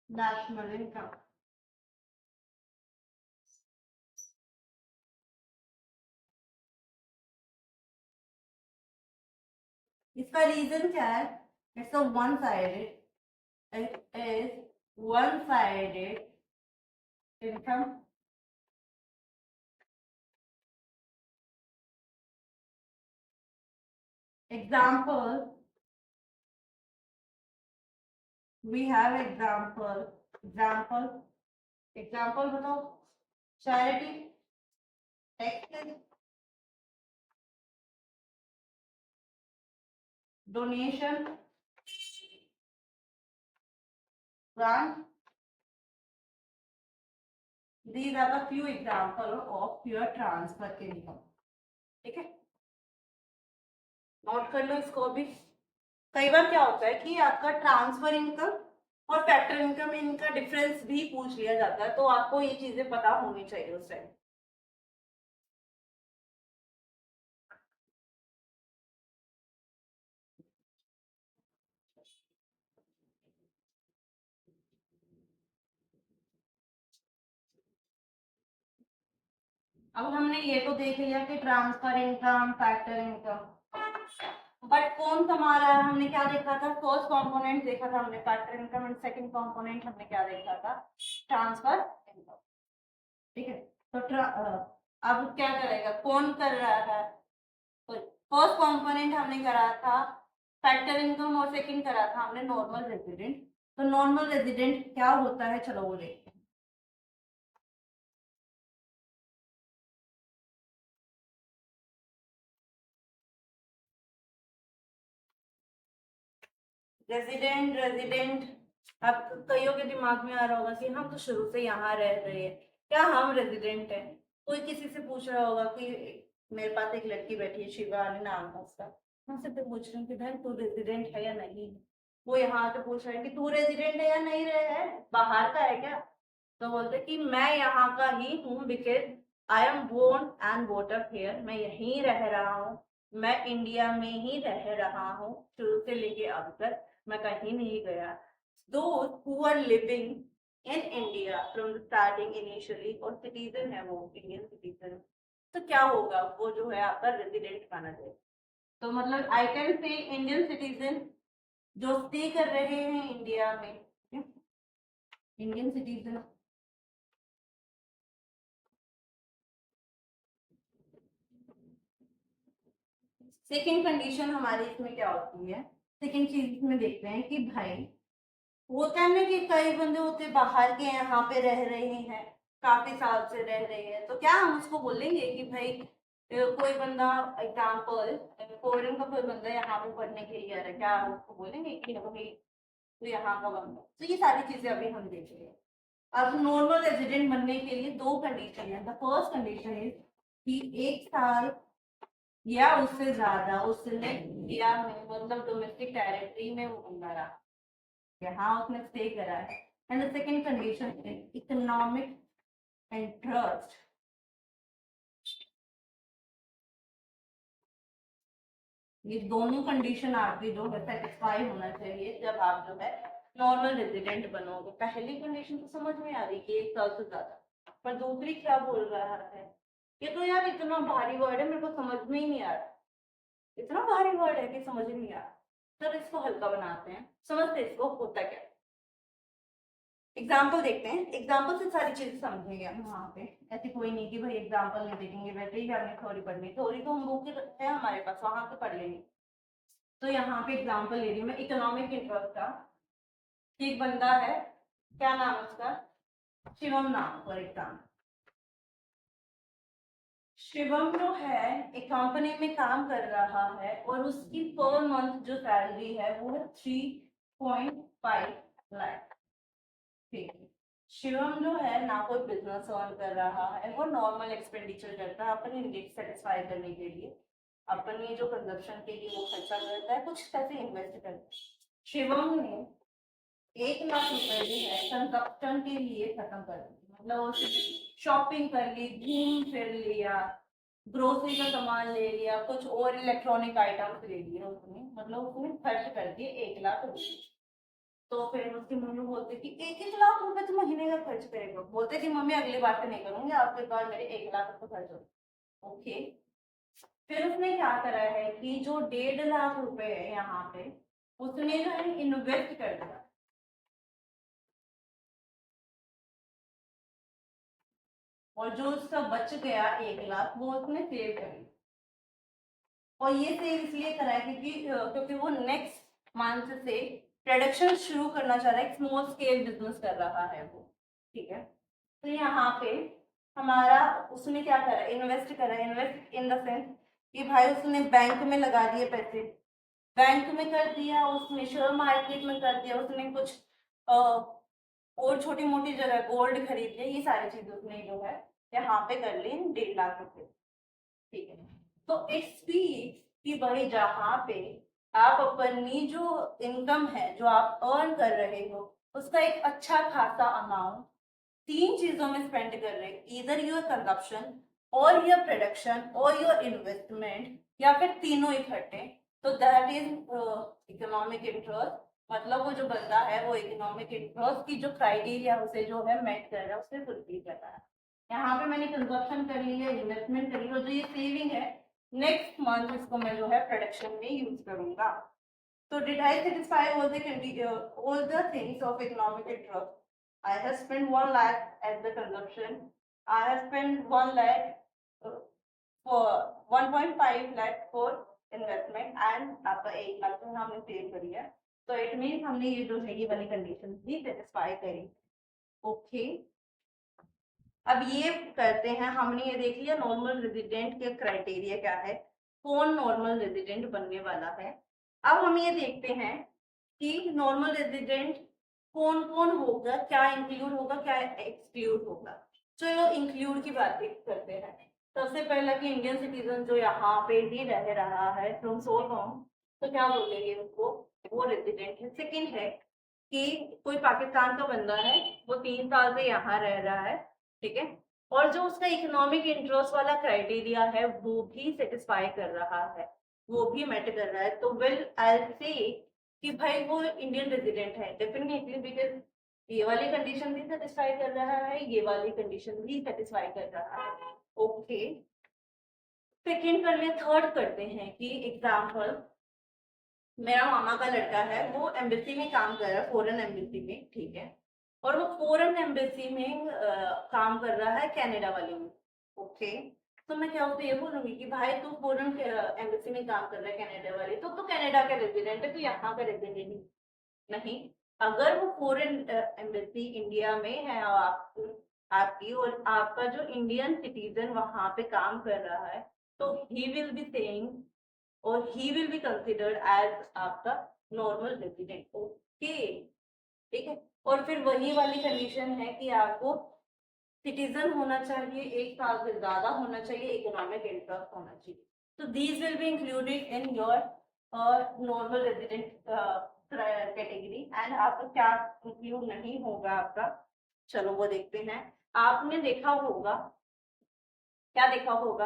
national income. इसका रीजन क्या है? It's a one sided, it is one-sided income. Example, we have example बताओ. Charity, taxes, donation, grant. These are the few examples of your transfer income. ठीक है, note कर लो इसको भी. कई बार क्या होता है कि आपका ट्रांसफर इनकम और फैक्टर इनकम इनका डिफरेंस भी पूछ लिया जाता है, तो आपको ये चीजें पता होनी चाहिए उस टाइम. अब हमने ये तो देख लिया कि transfer income, factor income, but कौन कमा रहा है हमने क्या देखा था? फर्स्ट कंपोनेंट देखा था हमने factor income and second component हमने क्या देखा था? Transfer income. ठीक है, तो अब क्या करेगा, कौन कर रहा है? तो फर्स्ट कंपोनेंट हमने करा था फैक्टर इनकम और सेकंड करा था हमने नॉर्मल रेजिडेंट. तो नॉर्मल रेजिडेंट क्या होता है, चलो वो देखते हैं. रेजिडेंट अब कईयों के दिमाग में आ रहा होगा कि हम तो शुरू से यहाँ रह रहे हैं, क्या हम रेजिडेंट हैं? कोई किसी से पूछ रहा होगा कि मेरे पास एक लड़की बैठी है, शिवानी नाम है उसका, मैं उससे तो पूछ रही हूँ कि बहन तू रेजिडेंट है या नहीं. वो यहाँ से पूछ रहा है कि तू रेजिडेंट है या नहीं रहे है, बाहर का है क्या? तो बोलते कि मैं यहाँ का ही हूँ, because I am born and voter here. मैं यहीं रह रहा हूँ, मैं इंडिया में ही रह रहा हूँ शुरू से लेके अब तक, मैं कहीं नहीं गया. those who are living in India from the starting initially और सिटीजन है वो इंडियन सिटीजन, तो क्या होगा, वो जो है आपका रेजिडेंट माना जाएगा। तो मतलब I can say Indian citizen जो स्टे कर रहे हैं इंडिया में, इंडियन सिटीजन। सेकेंड कंडीशन हमारी इसमें क्या होती है, सेकेंड चीज इसमें देखते हैं कि भाई होता है ना कि कई बंदे होते बाहर के यहाँ पे रह रहे हैं, काफी साल से रह रहे हैं, तो क्या हम उसको बोलेंगे कि भाई कोई बंदा एग्जाम्पल फॉरेन का कोई बंदा यहाँ पे पढ़ने के लिए आ रहा है, क्या हम उसको बोलेंगे कि भाई तो यहाँ का बंदा। तो ये सारी चीजें अभी हम देख रहे हैं। अब नॉर्मल रेजिडेंट बनने के लिए दो कंडीशन है। द फर्स्ट कंडीशन इज कि 1 साल या उससे ज्यादा उसने इंडिया में मतलब डोमेस्टिक टेरिटरी में वो बंदा रहा, यहाँ उसने स्टे करा है। And the second condition is economic interest. ये दोनों कंडीशन आपकी जो है सेटिस्फाई होना चाहिए जब आप जो है नॉर्मल रेजिडेंट बनोगे। पहली कंडीशन तो समझ में आ रही कि 1 साल से ज्यादा, पर दूसरी क्या बोल रहा है, ये तो यार इतना भारी वर्ड है, मेरे को समझ में ही नहीं आ रहा, इतना भारी वर्ड है कि समझ में नहीं आ रहा। सर इसको हल्का बनाते हैं, समझते इसको होता क्या। एग्जाम्पल देखते हैं, एग्जाम्पल से सारी चीजें समझेंगे हम वहाँ पे। ऐसी कोई नहीं कि भाई एग्जाम्पल नहीं देखेंगे, वैसे ही हमने थ्योरी पढ़नी, थ्योरी तो हम बुक है हमारे पास, वहां से पढ़ लेंगे। तो यहाँ पे एग्जाम्पल ले रही हूँ मैं इकोनॉमिक इंटरेस्ट का। एक बंदा है, क्या नाम है उसका, शिवम नाम फॉर एग्जाम्पल। शिवम जो है एक कंपनी में काम कर रहा है और उसकी पर मंथ जो सैलरी है वो है 3.5 लाख। ठीक है, शिवम जो है ना कोई बिजनेस अर्न कर रहा है, वो नॉर्मल एक्सपेंडिचर करता है अपने नीड सेटिस्फाई करने के लिए, अपनी जो कंजप्शन के लिए वो खर्चा करता है, कुछ पैसे इन्वेस्ट करता है। शिवम ने 1 लाख रुपए जो है कंजप्शन के लिए खत्म कर दिए, मतलब उसने शॉपिंग कर ली, घूम फिर लिया, ग्रोसरी का सामान ले लिया, कुछ और इलेक्ट्रॉनिक आइटम्स ले लिए उसने, मतलब उसने खर्च कर दिए 1 लाख रुपए। तो फिर उसकी मम्मी बोलती कि 1-1 लाख रुपए तो महीने का खर्च करेगा, बोलते कि मम्मी अगली बार से नहीं करूंगी, आपके बाद मेरे 1 लाख रुपए खर्च हो। ओके, फिर उसने क्या करा है कि जो 1.5 लाख रुपए है यहाँ पे उसने जो है इन्वेस्ट कर दिया, और जो उसका बच गया 1 लाख वो उसने सेव कर लिया। और ये सेव इसलिए करा है क्योंकि वो नेक्स्ट मंथ से प्रोडक्शन शुरू करना चाह रहा है, एक स्मॉल स्केल बिजनेस कर रहा है वो। ठीक है, तो यहाँ पे हमारा उसने क्या करा, इन्वेस्ट करा, इन्वेस्ट इन द सेंस कि भाई उसने बैंक में लगा दिए पैसे, बैंक में कर दिया, उसने शेयर मार्केट में कर दिया, उसने कुछ और छोटी मोटी जगह गोल्ड खरीद लिया, ये सारी चीजें उसने जो है यहाँ पे कर ली 1.5 लाख रुपए। ठीक है, तो इट्स कि भाई जहाँ पे आप अपनी जो इनकम है जो आप अर्न कर रहे हो उसका एक अच्छा खासा अमाउंट 3 चीजों में स्पेंड कर रहे हैं, इधर योर कंजप्शन और योर प्रोडक्शन और योर इन्वेस्टमेंट, या फिर तीनों इकट्ठे, तो दैट इज इकोनॉमिक इंटरेस्ट। मतलब वो जो बंदा है वो इकोनॉमिक इंटरेस्ट की जो क्राइटेरिया उसे जो है मेट कर रहा है, उसे फुलफिल कर रहा है। यहाँ पे मैंने कंजप्शन कर ली है, इन्वेस्टमेंट कर ली है, और जो ये सेविंग है नेक्स्ट मंथ इसको मैं जो है प्रोडक्शन में यूज करूंगा। तो did I satisfy all the things of economic interest? I have spent 1 lakh as the consumption. I have spent 1 lakh for 1.5 lakh for investment and आपका 1 लाख तो हमने सेव करी है, तो इट मीन हमने ये जो है ये वाली कंडीशन भी सेटिस्फाई करी। ओके, अब ये करते हैं, हमने ये देख लिया नॉर्मल रेजिडेंट के क्राइटेरिया क्या है, कौन नॉर्मल रेजिडेंट बनने वाला है। अब हम ये देखते हैं कि नॉर्मल रेजिडेंट कौन कौन होगा, क्या इंक्लूड होगा, क्या एक्सक्लूड होगा। चलो इंक्लूड की बात करते हैं। सबसे पहला कि इंडियन सिटीजन जो यहाँ पे ही रह रहा है फ्रॉम सो लॉन्ग, तो क्या बोलेंगे उसको, वो रेजिडेंट है। सेकेंड है कि कोई पाकिस्तान का बंदा है, वो 3 साल से यहाँ रह रहा है, ठीक है, और जो उसका इकोनॉमिक इंटरेस्ट वाला क्राइटेरिया है वो भी सेटिस्फाई कर रहा है, वो भी मेट कर रहा है, तो विल आई से कि भाई वो इंडियन रेजिडेंट है डेफिनेटली, बिकॉज ये वाली कंडीशन भी सेटिस्फाई कर रहा है, ये वाली कंडीशन भी सेटिस्फाई कर रहा है। ओके, सेकेंड कर लिया, थर्ड करते हैं कि एग्जाम्पल मेरा मामा का लड़का है, वो एम्बेसी में काम कर रहा है, फॉरेन एम्बेसी में, ठीक है, और वो फॉरेन एम्बेसी में काम कर रहा है कनाडा वाले में। ओके, तो मैं क्या उसको ये बोलूंगी कि भाई तू फॉरेन एम्बेसी में काम कर रहा है कनाडा वाले, तो तू कनाडा का रेजिडेंट है, तू यहाँ का रेजिडेंट नहीं। अगर वो फॉरेन एम्बेसी इंडिया में है और आपकी और आपका जो इंडियन सिटीजन वहां पे काम कर रहा है, तो ही विल बी सेइंग और he will be considered as आपका नॉर्मल रेजिडेंट। ओके, ठीक है। और फिर वही वाली कंडीशन है कि आपको सिटीजन होना चाहिए, 1 साल से ज्यादा होना चाहिए, इकोनॉमिक इंटरेस्ट होना चाहिए। तो these will be included in your normal resident category. And आपका क्या इंक्लूड नहीं होगा आपका, चलो वो देखते हैं। आपने देखा होगा, क्या देखा होगा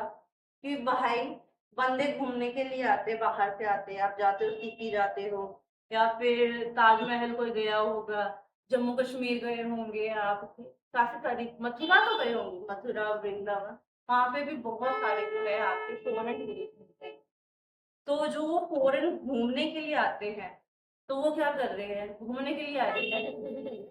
कि भाई बंदे घूमने के लिए आते, बाहर से आते, आप जाते हो सीपी जाते हो, या फिर ताजमहल कोई गया होगा, जम्मू कश्मीर गए होंगे आप, काफी सारी, मथुरा तो गए होंगे, मथुरा वृंदावन, वहां पे भी बहुत सारे जो है आपके फॉरेन टूरिस्ट मिलते हैं। तो जो वो फॉरेन घूमने के लिए आते हैं, तो वो क्या कर रहे हैं, घूमने के लिए आ रहे हैं,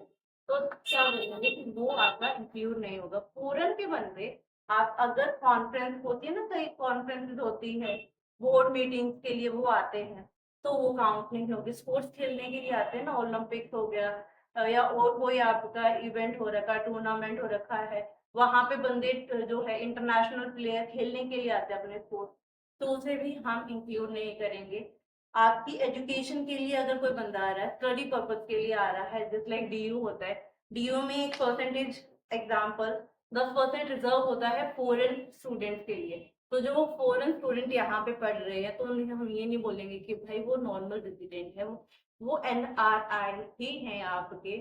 तो क्या बोलेंगे कि वो आपका इंक्लूड नहीं होगा। फॉरेन के बंदे, आप अगर कॉन्फ्रेंस होती है ना, कई कॉन्फ्रेंसेस होती है, बोर्ड मीटिंग्स के लिए वो आते हैं, तो वो काउंट नहीं होगी। स्पोर्ट्स खेलने के लिए आते हैं ना, ओलंपिक्स हो गया या और कोई आपका इवेंट हो रखा है, टूर्नामेंट हो रखा है, वहां पे बंदे जो है इंटरनेशनल प्लेयर खेलने के लिए आते हैं अपने स्पोर्ट्स, तो उसे भी हम इंक्लूड नहीं करेंगे। आपकी एजुकेशन के लिए अगर कोई बंदा आ रहा है, स्टडी पर्पज के लिए आ रहा है, जस्ट लाइक डीयू होता है, डीयू में एक परसेंटेज, एग्जाम्पल 10% रिजर्व होता है फॉरेन स्टूडेंट्स के लिए। तो जो वो फॉरेन स्टूडेंट यहाँ पे पढ़ रहे हैं, तो उन्हें हम ये नहीं बोलेंगे कि भाई वो नॉर्मल रेजिडेंट है, वो NRI ही है आपके।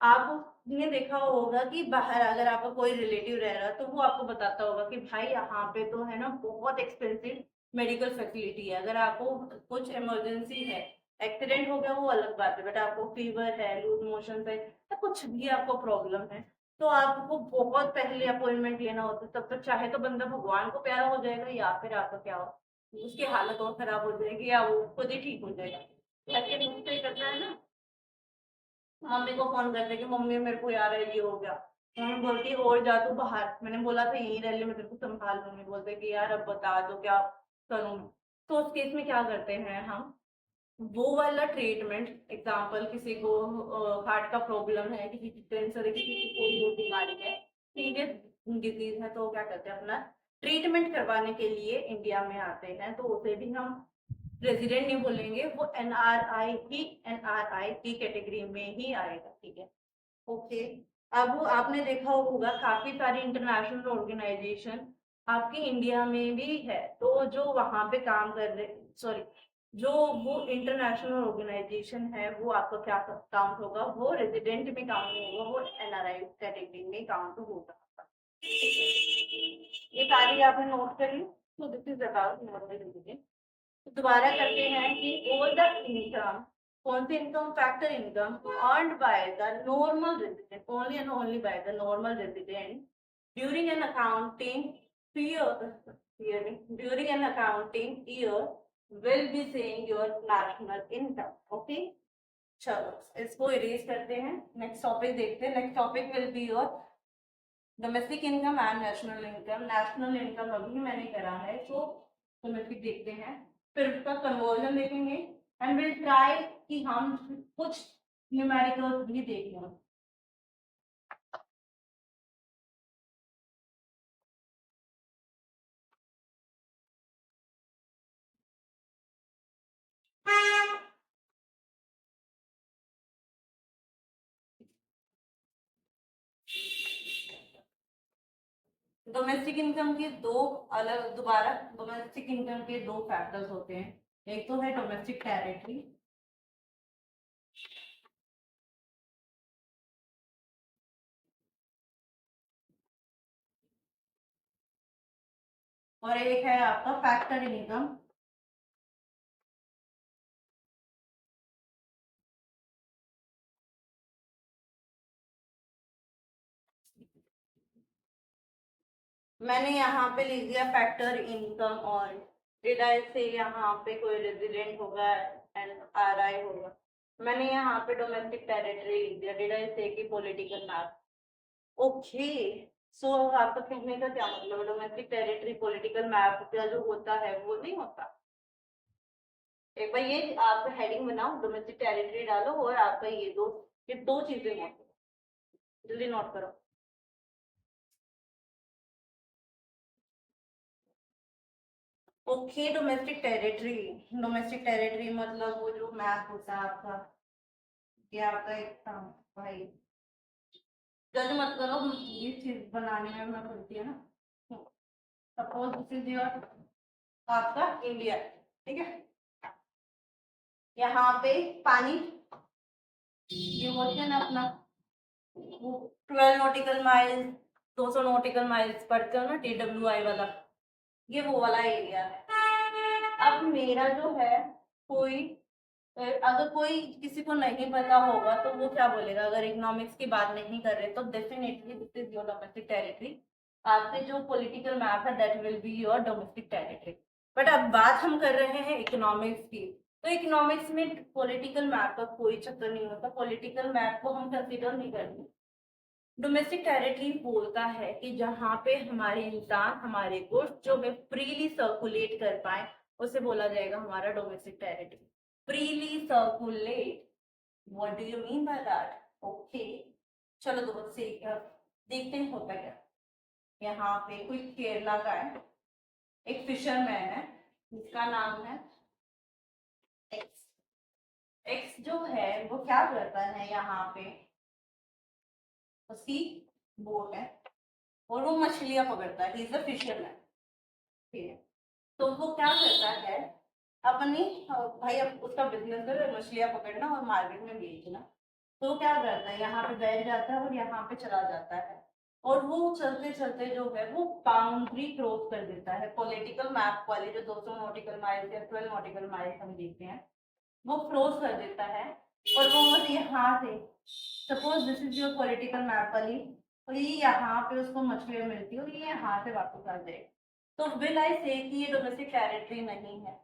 आपने देखा होगा कि बाहर अगर आपका कोई रिलेटिव रह रहा है, तो वो आपको बताता होगा कि भाई यहाँ पे तो है ना बहुत एक्सपेंसिव मेडिकल फैसिलिटी है, अगर आपको कुछ इमरजेंसी है, एक्सीडेंट हो गया वो अलग बात है, बट आपको फीवर है, लूज मोशन है, या कुछ भी आपको प्रॉब्लम है, तो आपको बहुत पहले अपॉइंटमेंट लेना होता है। तब तक चाहे तो बंदा भगवान को प्यारा हो जाएगा, या फिर आपका क्या हो, उसकी हालत और खराब हो जाएगी, या वो खुद ही ठीक हो जाएगा। लेकिन मुझसे करना है ना, मम्मी को फोन करते कि मम्मी मेरे को यार ये हो गया, मम्मी बोलती है और जा तू बाहर, मैंने बोला था यहीं रह ले, मैं तेरे को संभाल लूंगी, बोलते कि यार अब बता दो क्या करूँ। तो उस केस में क्या करते हैं हम, वो वाला ट्रीटमेंट, एग्जाम्पल किसी को हार्ट का प्रॉब्लम है, किसी की कैंसर है, किसी की कोई और बीमारी है, सीरियस डिजीज है, तो क्या करते हैं अपना ट्रीटमेंट करवाने के लिए इंडिया में आते हैं, तो उसे भी हम रेजिडेंट नहीं बोलेंगे, वो NRI ही NRI की कैटेगरी में ही आएगा, ठीक है। ओके, अब आपने देखा होगा काफी सारी इंटरनेशनल ऑर्गेनाइजेशन आपके इंडिया में भी है, तो जो वहां पे काम कर रहे, सॉरी, जो वो इंटरनेशनल ऑर्गेनाइजेशन है, वो आपका क्या काउंट होगा, वो रेजिडेंट में काउंट नहीं होगा, वो NRI कैटेगरी में काउंट होगा। ये सारी आपने नोट करी, तो this is about normal resident. दोबारा करते हैं कि ऑल द इनकम, कौन सी income, factor income earned by the normal resident, only and only by the normal resident during an accounting year, during an accounting year will be saying your national income. Okay, चलो इसको erase करते हैं, next topic देखते हैं। Next topic will be your domestic income and national income. National income अभी मैंने करा है, तो डोमेस्टिक देखते हैं, फिर उसका कन्वर्जन देखेंगे, एंड विल ट्राई कि हम कुछ न्यूमेरिकल्स भी देख लें। डोमेस्टिक इनकम के दो अलग, दोबारा डोमेस्टिक इनकम के दो फैक्टर्स होते हैं, एक तो है डोमेस्टिक टेरिटरी, और एक है आपका फैक्टर इनकम। मैंने यहाँ पे लिख दिया फैक्टर इनकम और डिड आई से यहाँ पे कोई रेजिडेंट होगा एंड आर आई होगा। मैंने यहाँ पे डोमेस्टिक टेरिटरी लिख दिया। डिड आई से की पॉलिटिकल मैप। ओके, सो आपका कहने का क्या मतलब है? डोमेस्टिक टेरिटरी पॉलिटिकल मैप का जो होता है वो नहीं होता। एक बार ये आप हेडिंग बनाओ, डोमेस्टिक टेरिटरी डालो और आपका ये दो चीजें नोट करो, जल्दी नोट करो। ओके, डोमेस्टिक टेरिटरी मतलब वो जो मैप होता है आपका, ये आपका एक था भाई। जज मत करो, ये चीज बनाने में मैं बोलती है ना। सपोज दिस इज योर आपका इंडिया, ठीक है। यहाँ पे पानी, ये ओशन अपना 12 नॉटिकल माइल्स, 200 नॉटिकल माइल्स पढ़ते हो ना, TWI वाला, ये वो वाला एरिया है। अब मेरा जो है कोई अगर कोई किसी को नहीं पता होगा तो वो क्या बोलेगा, अगर इकोनॉमिक्स की बात नहीं कर रहे तो definitely this is your domestic territory. आपके जो पॉलिटिकल मैप है that will be your domestic territory. But अब बात हम कर रहे हैं इकोनॉमिक्स की, तो इकोनॉमिक्स में पॉलिटिकल मैप का कोई चक्कर नहीं होता, पॉलिटिकल मैप को हम कंसिडर नहीं करते। डोमेस्टिक टेरिटरी बोलता है कि जहाँ पे हमारे इंसान, हमारे गुड्स जो है फ्रीली सर्कुलेट कर पाए, उसे बोला जाएगा हमारा domestic territory. Freely circulate, what do you mean by that? Okay, चलो दोस्त देखते हैं होता क्या। यहाँ पे कोई केरला का है, एक फिशरमैन है जिसका नाम है एक्स। एक्स जो है वो क्या करता है, यहाँ पे उसकी बोट है और वो मछलियां पकड़ता है, ही इज अ फिशरमैन, ठीक है। तो वो क्या करता है अपनी, भाई अब उसका बिजनेस है मछलियां पकड़ना और मार्केट में बेचना। तो वो क्या करता है, यहाँ पे बैठ जाता है और यहाँ पे चला जाता है, और वो चलते चलते जो है वो बाउंड्री क्रॉस कर देता है। पॉलिटिकल मैप वाले जो 200 नॉटिकल माइल्स या 12 नॉटिकल माइल्स हम देखते हैं, वो क्रॉस कर देता है। और वो बस यहाँ से, suppose this is your political map वाली, और ये यहाँ पे उसको मछलियां मिलती है और ये यहाँ से वापस आ जाएगी। तो विल आई से कि ये डोमेस्टिक टेरिटरी नहीं है।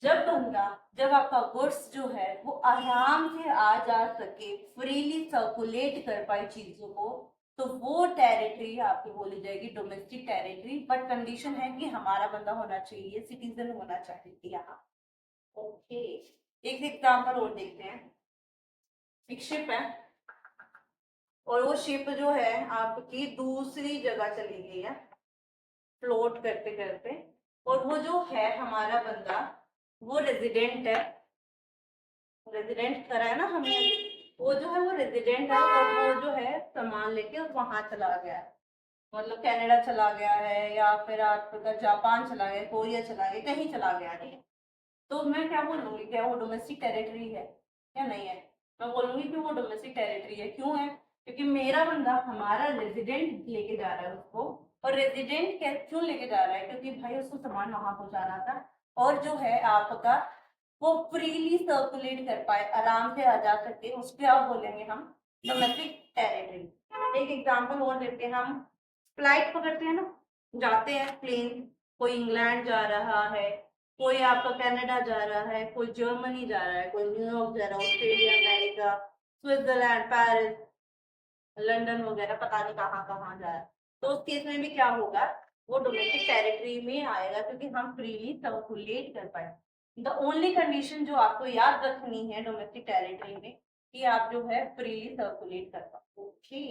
जब आपका गुड्स जो है वो आराम से आ जा सके, फ्रीली सर्कुलेट कर पाए चीजों को, तो वो टेरिटरी आपकी बोली जाएगी डोमेस्टिक टेरिटरी। बट कंडीशन है कि हमारा बंदा होना चाहिए, सिटीजन होना चाहिए यहाँ। ओके, एक एग्जाम्पल और देखते हैं। एक शिप है और वो शिप जो है आपकी दूसरी जगह चली गई है फ्लोट करते करते, और वो जो है हमारा बंदा वो रेजिडेंट है, रेजिडेंट करा है ना हमने, वो जो है वो रेजिडेंट है और वो जो है सामान लेके वहां चला गया है, मतलब कनाडा चला गया है या फिर आपका जापान चला गया, कोरिया चला गया, कहीं चला गया नहीं। तो मैं क्या बोलूंगी, क्या वो डोमेस्टिक टेरिटरी है या नहीं है? मैं बोलूंगी कि वो डोमेस्टिक टेरिटरी है। क्यों है? क्योंकि मेरा बंदा, हमारा रेजिडेंट लेके जा रहा है उसको। और रेजिडेंट क्यों लेके जा रहा है? क्योंकि भाई उसको सामान वहां पहुंचाना था, और जो है आपका वो फ्रीली सर्कुलेट कर पाए, आराम से आ जा सकते, उस पर आप बोलेंगे हम डोमेस्टिक टेरिटरी। एक एग्जाम्पल और देते हैं हम। फ्लाइट पकड़ते हैं ना, जाते हैं प्लेन, कोई इंग्लैंड जा रहा है, कोई आपका कनाडा जा रहा है, कोई जर्मनी जा रहा है, कोई न्यूयॉर्क जा रहा है, Australia, America, Switzerland, Paris, London वगैरह, पता नहीं कहाँ कहाँ जा रहा है। तो उस केस में भी क्या होगा, वो डोमेस्टिक टेरिटरी में आएगा, क्योंकि हम फ्रीली सर्कुलेट कर पाए। द ओनली कंडीशन जो आपको याद रखनी है डोमेस्टिक टेरिटरी में, कि आप जो है फ्रीली सर्कुलेट कर पाओ। ओके,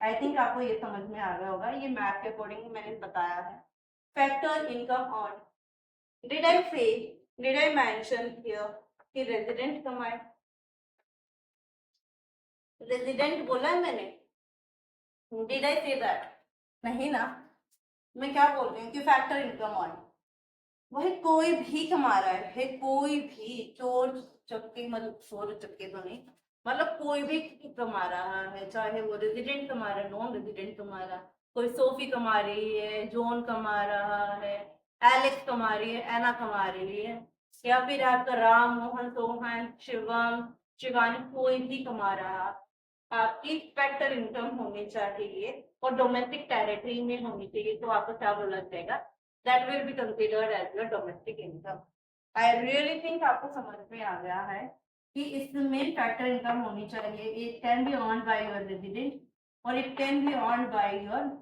आई थिंक आपको ये समझ में आ गया होगा, ये मैथ के अकॉर्डिंग मैंने बताया है। Factor income on, did I से, डिड आई मेंशन हियर कि रेजिडेंट कमाए? रेजिडेंट बोला है मैंने? Did I say that? नहीं ना। मैं क्या बोल रही हूँ कि फैक्टर इनकम ऑन, वह कोई भी कमा रहा है, कोई भी, चोर चक्के, मतलब चोर चक्के तो नहीं, मतलब कोई भी कमा रहा है, चाहे वो रेजिडेंट कमा रहा है, नॉन रेजिडेंट कमा रहा है। कोई सोफी कमा रही है, जॉन कमा रहा है, एलेक्स कमा रही है, एना कमा रही है, या फिर आपका राम, मोहन, सोहन, शिवम, शिवानी, कोई भी कमा रहा है। आपकी फैक्टर इनकम होनी चाहिए और डोमेस्टिक टेरिटरी में होनी चाहिए, तो आपको क्या बोला जाएगा, that will be considered as your domestic income. I really think आपको समझ में आ गया है कि इसमें फैक्टर इनकम होनी चाहिए। It can be earn by your resident और it can be earn by your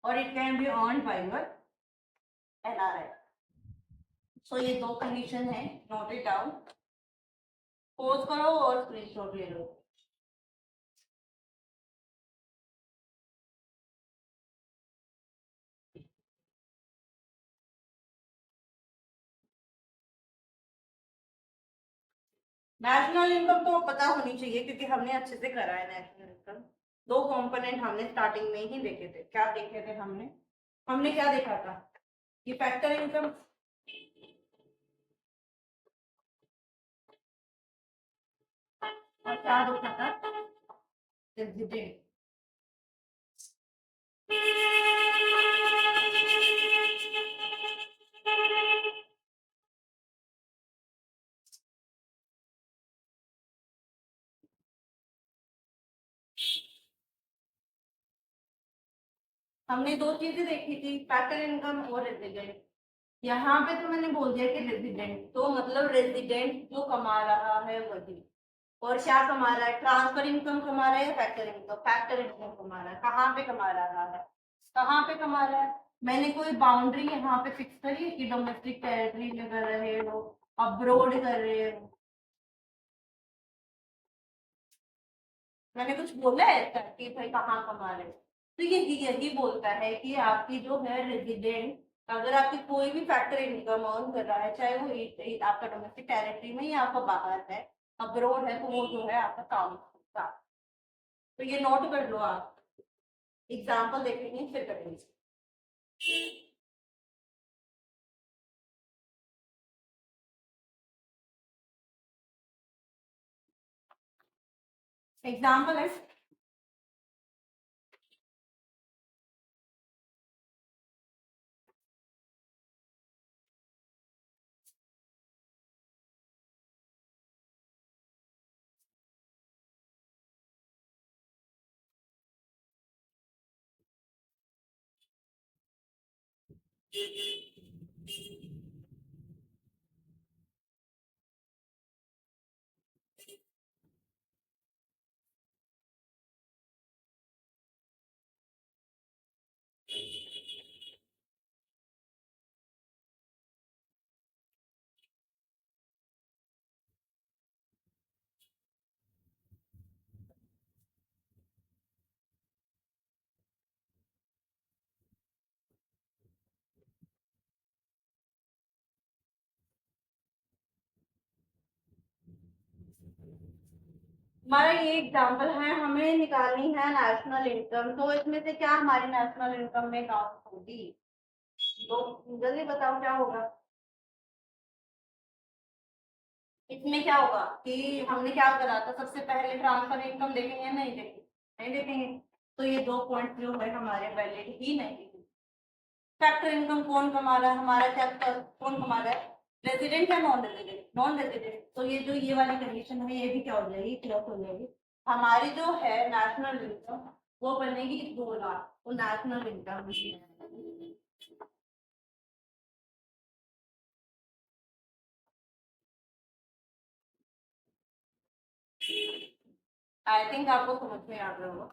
और it can be earn by your NRI. So ये दो कंडीशन है, नोट इट डाउन, पोज करो और स्क्रीनशॉट ले लो। नेशनल इनकम तो पता होनी चाहिए क्योंकि हमने अच्छे से करा है नेशनल इनकम। दो कंपोनेंट हमने स्टार्टिंग में ही देखे थे। क्या देखे थे हमने? हमने क्या देखा था कि फैक्टर इनकम और क्या देखा था, रेजिडेंट। हमने दो चीजें देखी थी, फैक्टर इनकम और रेजिडेंट। यहाँ पे तो मैंने बोल दिया कि रेजिडेंट, तो मतलब रेजिडेंट जो कमा रहा है वही। और क्या कमा रहा है, ट्रांसफर इनकम कमा रहा है या फैक्टर इनकम? फैक्टर इनकम कमा रहा है। कहाँ पे कमा रहा है, कहाँ पे कमा रहा है? मैंने कोई बाउंड्री यहाँ पे फिक्स करी है कि डोमेस्टिक टेरिटरी में कर रहे हो, अब्रोड कर रहे हो? मैंने कुछ बोला है ऐसा कि भाई कहाँ कमा रहे हो? तो ये यही बोलता है कि आपकी जो है रेजिडेंट, अगर आपकी कोई भी फैक्टर इनकम अर्न कर रहा है, चाहे वो आपका डोमेस्टिक टेरिटरी में या आपका बाहर है, अब्रोड है, तो वो जो है आपका काम होगा। तो ये नोट कर लो आप, एग्जाम्पल देखेंगे फिर करेंगे। एग्जाम्पल है, हमारा ये एग्जाम्पल है, हमें निकालनी है नेशनल इनकम। तो इसमें से क्या हमारी नेशनल इनकम में काउंट होगी? तो जल्दी बताओ क्या होगा इसमें? क्या होगा कि हमने क्या करा था, सबसे पहले ट्रांसफर इनकम देखेंगे या नहीं देखेंगे? नहीं देखेंगे। तो ये दो पॉइंट जो है हमारे वैलिड ही नहीं। फैक्टर इनकम कौन कमा रहा है, हमारा क्या कौन कमा रहा है, रेजिडेंट या नॉन रेजिडेंट? Non resident. तो ये जो ये वाली कंडीशन है ये भी क्या हो जाएगी, क्रॉस हो जाएगी। हमारी जो है नेशनल इनकम वो बनेगी 2 लाख, तो नेशनल इनकम। आई थिंक आपको समझ में आ गया होगा।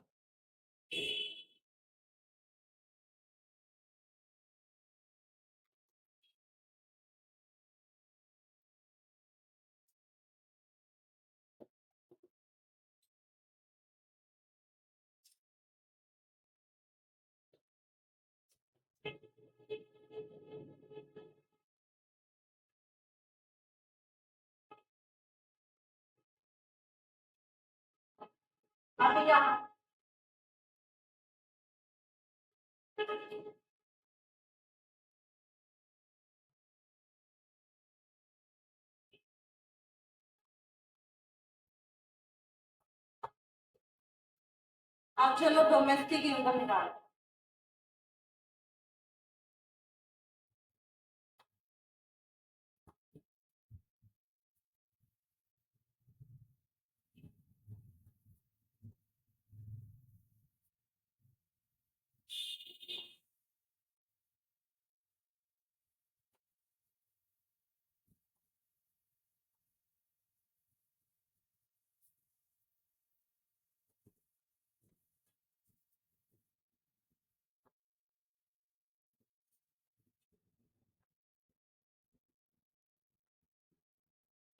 अब यहाँ अब चलो डोमेस्टिक इनकम निकालो।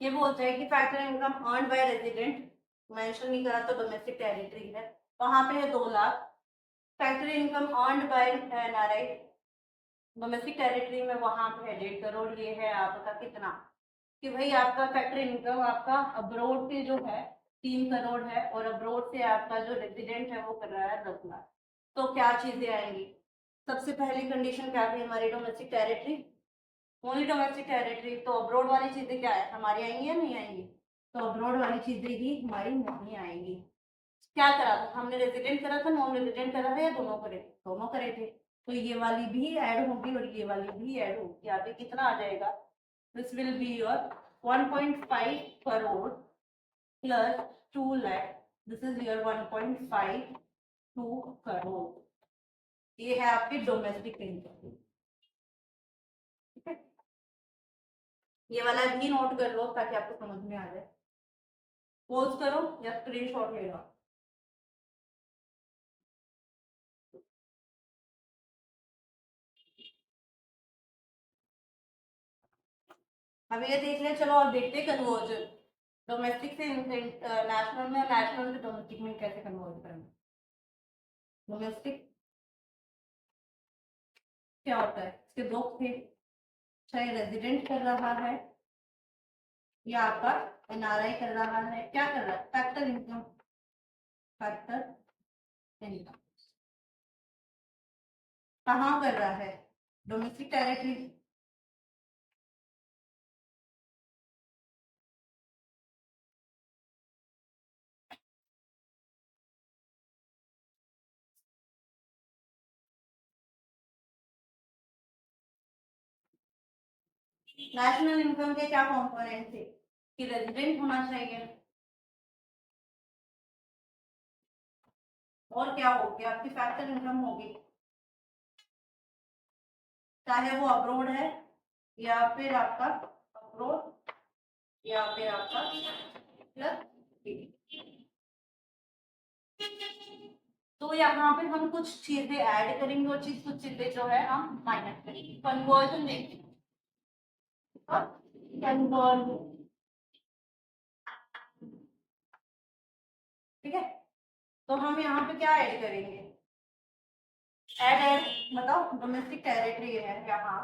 ये बोलता है कि factor income earn bye resident, mention नहीं करा तो डोमेस्टिक टेरिटरी है, वहां पे है 2 lakh. Factor income earn bye NRI, domestic territory में वहां पे है 1.5 करोड़। ये है आपका कितना कि भाई आपका फैक्टर इनकम आपका अब्रोड से जो है 3 करोड़ है, और अब्रोड से आपका जो रेजिडेंट है वो कर रहा है 10 लाख। तो क्या चीजें आएंगी? सबसे पहली कंडीशन क्या थी हमारी? Domestic territory, only domestic territory. तो अब्रोड वाली चीजें क्या है हमारी, आएंगी या नहीं आएंगी? तो अब्रोड वाली चीजें ही हमारी नहीं आएंगी। क्या करा था हमने? रेजिडेंट करा था, नॉन रेजिडेंट करा था, या दोनों करे? दोनों करे थे। तो ये वाली भी ऐड होगी और ये वाली भी ऐड होगी। यहाँ पे कितना आ जाएगा? This will be your 1.5 crore plus 2 lakh. This is your 1.52 crore. ये है आपकी डोमेस्टिक इनकम। ठीक है, ये वाला भी नोट कर लो ताकि आपको समझ में आ जाए। पोज करो या स्क्रीनशॉट ले लो। अब ये देख ले, चलो और देखते कन्वर्जन डोमेस्टिक से नेशनल में, नेशनल से डोमेस्टिक में कैसे कन्वर्ट करना। डोमेस्टिक क्या होता है? इसके दो थे, चाहे रेजिडेंट कर रहा है या आपका एनआरआई कर रहा है। क्या कर रहा है? फैक्टर इनकम, फैक्टर इनकम कहाँ कर रहा है? Domestic territory. नेशनल इनकम के क्या कंपोनेंट थे कि रेजिडेंट होना चाहिए, और क्या हो गया आपकी फैक्टर इनकम होगी, चाहे वो अब्रोड है या फिर आपका अब्रोड या फिर आपका प्लस। तो यहाँ पे हम कुछ चीजें ऐड करेंगे और कुछ चीजें जो है हम माइनस करेंगे। कन्वर्जन देखेंगे, कन्वर्जन। ठीक है, तो हम यहाँ पे क्या ऐड करेंगे? ऐड ऐड बताओ। डोमेस्टिक टेरिटरी है यहाँ,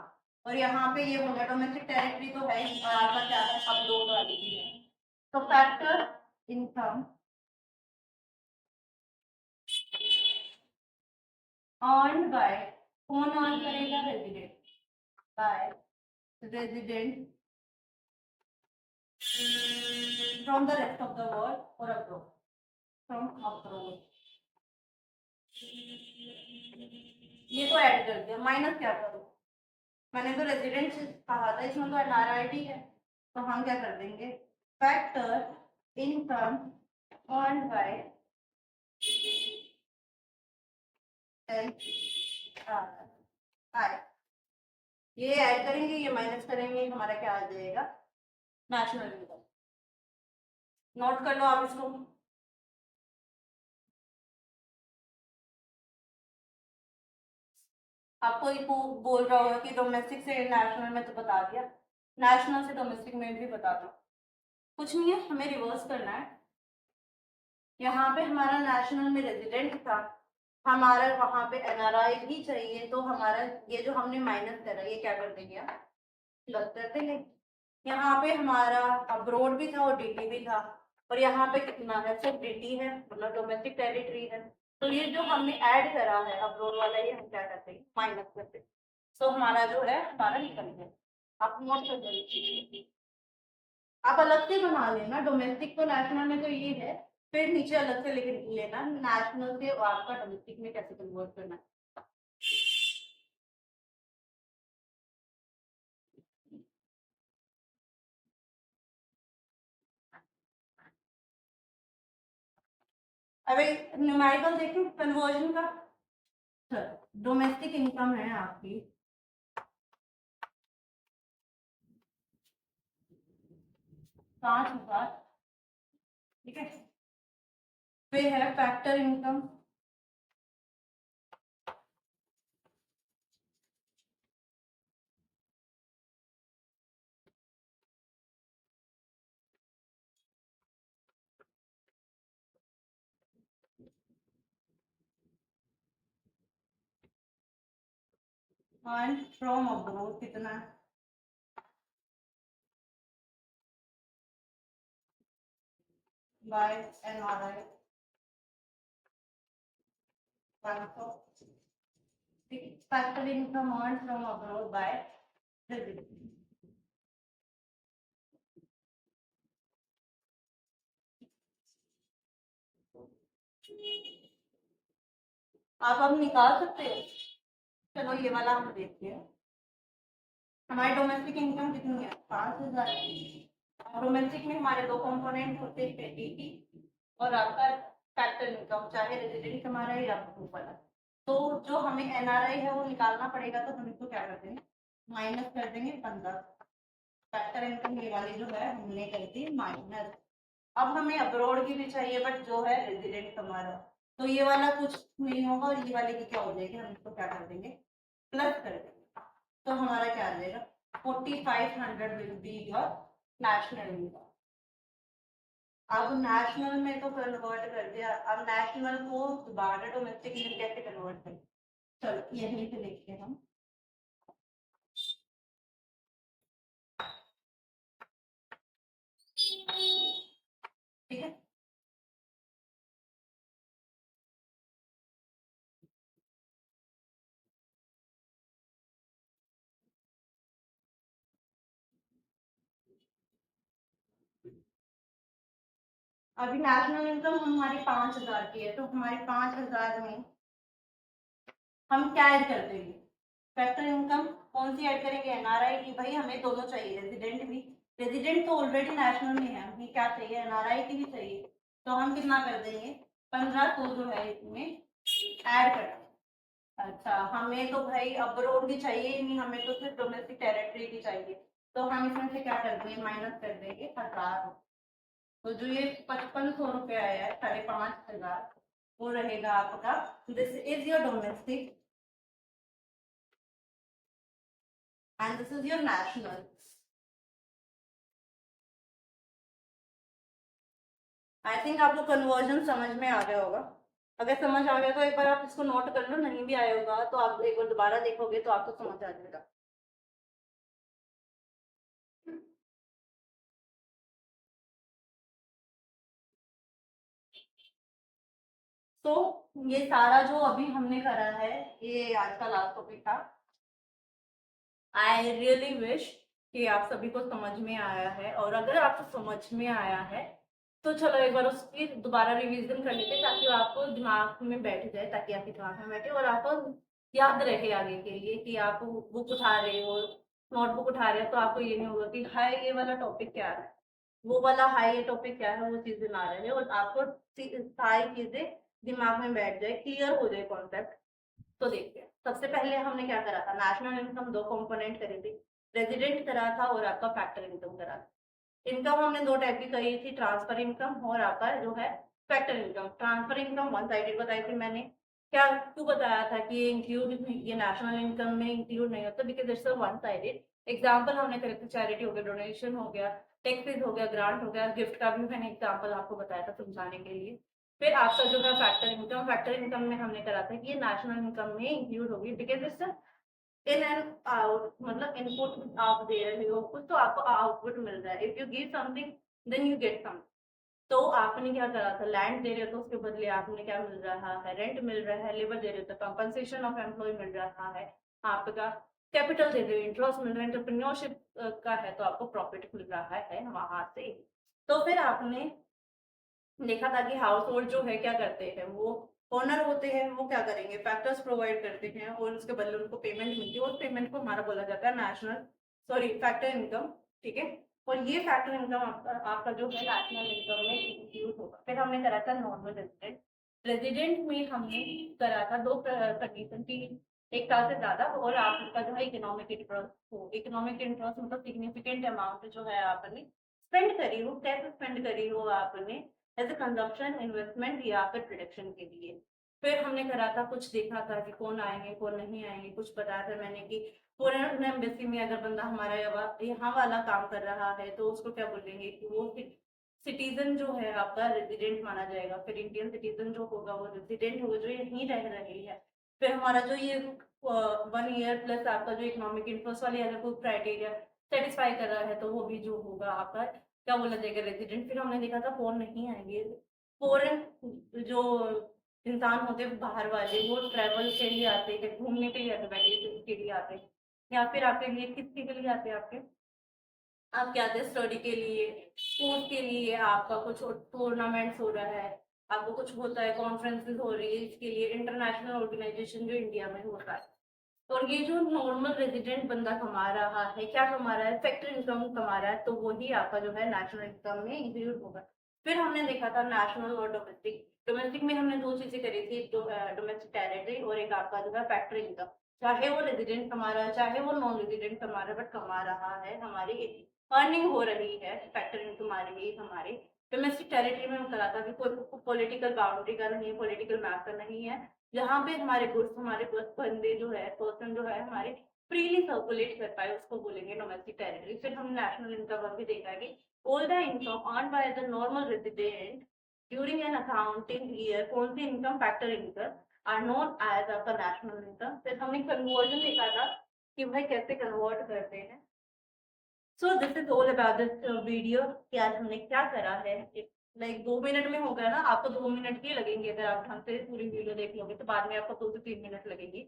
और यहाँ पे ये हो गया डोमेस्टिक टेरिटरी तो है ही, और आपका क्या है? अपलोड वाली चीज है। तो फैक्टर इनकम अर्न बाय, कौन अर्न करेगा? Resident, by resident from the rest of the world और अब्रोड, फ्रॉम अब्रोड। ये तो ऐड कर दिया, माइनस क्या करूँ? मैंने तो रेजिडेंट कहा था, इसमें तो एनआरआईडी है, तो हम क्या कर देंगे? Factor income earn bye NRI, ये ऐड करेंगे, ये माइनस करेंगे, हमारा क्या आ जाएगा? National income. नोट कर लो आप इसको। आपको ये बोल रहा होगा कि डोमेस्टिक से नेशनल में, तो बता दिया, नेशनल से डोमेस्टिक में भी बता दो। कुछ नहीं है, हमें रिवर्स करना है। यहाँ पे हमारा नेशनल में रेजिडेंट था, हमारा वहां पे एनआरआई भी चाहिए, तो हमारा ये जो हमने माइनस करा ये क्या कर देंगे? प्लस कर देंगे। यहाँ पे हमारा अब्रोड भी था और डीटी भी था, और यहाँ पे कितना है? सिर्फ डीटी है, मतलब डोमेस्टिक टेरिटरी है। तो ये जो हमने ऐड करा है अब्रोड वाला, ये हम क्या करते हैं? माइनस करते हैं। तो हमारा जो है सारा निकल गया। आप नोट कर लीजिए, आप अलग से बना लेना। डोमेस्टिक तो नेशनल में तो ये है, फिर नीचे अलग से लिख लेना नेशनल से आपका डोमेस्टिक में कैसे कन्वर्ट करना है। अभी न्यूमेरिकल देखें कन्वर्जन का। डोमेस्टिक इनकम है आपकी 5,000। ठीक है, फिर है factor income earn from abroad कितना है? By NRI 500। Factor income earn from abroad by resident. आप अब निकाल सकते हो। चलो ये वाला हम देखते हैं। हमारी डोमेस्टिक इनकम कितनी है? 5,000। डोमेस्टिक में हमारे दो कंपोनेंट होते हैं, डीटी और आपका फैक्टर इनकम, चाहे रेजिडेंट कमा रहा है या ग्रुप वाला। तो जो हमें एनआरआई है वो निकालना पड़ेगा, तो हम इसको क्या कर देंगे, माइनस कर देंगे 15। फैक्टर इनकम ये वाली जो है हमने कर दी माइनस। अब हमें अब्रॉड की भी चाहिए, बट जो है रेजिडेंट कमा रहा, तो ये वाला कुछ नहीं होगा और ये वाले की क्या हो जाएगी, हम इसको क्या कर देंगे, प्लस कर देंगे। तो हमारा क्या आ जाएगा, 4500 will be your national income. अब नेशनल में तो कन्वर्ट कर दिया, अब नेशनल को दोबारा डोमेस्टिक में कैसे कन्वर्ट करें, चलो यहीं से देखते हैं हम। ठीक है, अभी नेशनल इनकम हमारी 5,000 की है, तो हमारे 5,000 में हम क्या ऐड कर देंगे, फैक्टर इनकम कौन सी ऐड करेंगे, एनआरआई की। भाई हमें दोनों चाहिए, रेजिडेंट भी, रेजिडेंट तो ऑलरेडी नेशनल में है, हमें क्या चाहिए, एनआरआई की भी चाहिए। तो हम कितना कर देंगे, 15 को जो है इसमें ऐड कर। अच्छा, हमें तो भाई अब्रोड की चाहिए ही नहीं, हमें तो सिर्फ डोमेस्टिक टेरिटरी की चाहिए। तो हम इसमें से क्या कर देंगे, माइनस कर देंगे 1000। तो जो ये 5500 रुपये आया है, 5,500, वो रहेगा आपका, this is your domestic and this is your national. I think आपको कन्वर्जन समझ में आ गया होगा। अगर समझ आ गया तो एक बार आप इसको नोट कर लो, नहीं भी आया होगा तो आप एक बार दोबारा देखोगे तो आपको समझ आ जाएगा। तो ये सारा जो अभी हमने करा है, ये आज का लास्ट टॉपिक था। आई रियली विश कि आप सभी को समझ में आया है, और अगर आपको समझ में आया है तो चलो एक बार उसकी दोबारा रिवीजन कर लेते हैं, ताकि वो आपको दिमाग में बैठ जाए, ताकि आपके दिमाग में बैठे और आपको याद रहे आगे के लिए कि आप बुक उठा रहे हो, नोटबुक उठा रहे हो, तो आपको ये नहीं होगा कि हाय ये वाला टॉपिक क्या है, वो वाला हाय ये टॉपिक क्या है, वो चीजें ना रहे, और आपको सारी चीजें दिमाग में बैठ जाए, क्लियर हो जाए कॉन्सेप्ट। तो देखिए, सबसे पहले हमने क्या करा था, नेशनल इनकम दो कंपोनेंट करी थी, रेजिडेंट करा था और आपका फैक्टर इनकम करा था। इनकम हमने दो टाइप की करी थी, ट्रांसफर इनकम और आपका जो है factor income. Transfer income one sided बताई थी मैंने, क्या क्यों बताया था कि ये इंक्लूड, ये नेशनल इनकम में इंक्लूड नहीं होता, because it's one sided. Example हमने करे थे, चैरिटी हो गया, डोनेशन हो गया, टैक्सेस हो गया, ग्रांट हो गया, गिफ्ट का भी मैंने एग्जाम्पल आपको बताया था समझाने के लिए। फिर आपका जो है फैक्टर इनकम, फैक्टर इनकम में हमने करा था कि ये नेशनल इनकम में इंक्लूड होगी, because it's in and out, मतलब इनपुट आप दे रहे हो कुछ तो आपको आउटपुट मिल रहा है, if you give something then you get something. तो आपने क्या करा था, लैंड दे रहे हो तो उसके बदले आपने क्या मिल रहा है, रेंट मिल रहा है, लेबर दे रहे हो तो कंपनसेशन ऑफ एम्प्लॉय मिल रहा है, आपका कैपिटल दे रहे हो, इंटरेस्ट मिल रहा है, एंटरप्रेन्योरशिप का है तो आपको प्रॉफिट मिल रहा है वहां से। तो फिर आपने देखा था कि हाउस होल्ड जो है क्या करते हैं, वो ओनर होते हैं, वो क्या करेंगे, फैक्टर्स प्रोवाइड करते हैं और उसके बदले उनको पेमेंट मिलती है, उस पेमेंट को हमारा बोला जाता है नेशनल, सॉरी फैक्टर इनकम। ठीक है, और ये फैक्टर इनकम आपका जो है नेशनल इनकम में इंक्लूड होगा। फिर हमने करा था नॉर्मल रेजिडेंट। रेजिडेंट में हमने करा था दो कंडीशन की, 1 साल से ज्यादा, और आपका जो है इकोनॉमिक इंटरेस्ट हो। इकोनॉमिक इंटरेस्ट मतलब सिग्निफिकेंट अमाउंट जो है आपने स्पेंड करी हो, कैसे स्पेंड करी हो आपने, एज ए कंजप्शन, इन्वेस्टमेंट या फिर प्रोडक्शन के लिए। फिर हमने करा था, कुछ देखा था कि कौन आएंगे कौन नहीं आएंगे, कुछ बताया था मैंने कि फॉरेन एम्बेसी में अगर बंदा हमारा यहाँ वाला काम कर रहा है तो उसको क्या बोलेंगे कि वो सिटीजन जो है आपका रेजिडेंट माना जाएगा। फिर इंडियन सिटीजन जो होगा वो रेजिडेंट होगा, जो यहीं रह रही है। फिर हमारा जो ये 1 ईयर प्लस आपका जो इकोनॉमिक इंटरेस्ट वाली अगर कोई क्राइटेरिया सेटिस्फाई कर रहा है तो वो भी जो होगा आपका क्या बोला जाएगा रेजिडेंट। फिर हमने देखा था फ़ोन नहीं आएंगे, फॉरेन जो इंसान होते हैं बाहर वाले वो ट्रैवल के लिए आते हैं, घूमने के लिए आते हैं, वैकेशन के लिए आते हैं, या फिर आपके लिए किसके के लिए आते हैं आपके आप क्या आते हैं स्टडी के लिए, स्पोर्ट्स के लिए, आपका कुछ टूर्नामेंट्स हो रहा है, आपको कुछ होता है, कॉन्फ्रेंसेस हो रही है, इसके लिए इंटरनेशनल ऑर्गेनाइजेशन जो इंडिया में होता है। और ये जो नॉर्मल रेजिडेंट बंदा कमा रहा है, क्या कमा रहा है, फैक्ट्री इनकम कमा रहा है, तो वही आपका जो है नेशनल इनकम में इंक्लूड होगा। फिर हमने देखा था नेशनल और डोमेस्टिक। डोमेस्टिक में हमने दो चीजें करी थी, डोमेस्टिक टेरिटरी और एक आपका जो है फैक्ट्री इनकम। चाहे वो रेजिडेंट कमा रहा है, चाहे वो नॉन रेजिडेंट कमा रहा है, बट कमा रहा है, हमारी अर्निंग हो रही है, फैक्ट्री इनकम आ रही है हमारी। डोमेस्टिक टेरिटरी में हम कहा था कि कोई पॉलिटिकल बाउंड्री का नहीं है, पॉलिटिकल मैप का नहीं है, जहाँ पे हमारे गुड्स हमारे बंदे जो है पर्सन जो है हमारे फ्रीली सर्कुलेट कर पाए, उसको बोलेंगे डोमेस्टिक टेरिटरी। फिर हम नेशनल इनकम भी देखा है कि all the income earn by the normal resident during an accounting year, कौन सी income factor income are known as आपका नेशनल इनकम। फिर हमने कन्वर्जन देखा था कि भाई कैसे कन्वर्ट करते हैं। So this is all about this video कि आज हमने क्या करा है। लाइक 2 मिनट में हो गया ना, आपको 2 मिनट ही लगेंगे अगर आप ढंग से पूरी वीडियो देख लोगे, तो बाद में आपको 2 से 3 मिनट लगेंगी।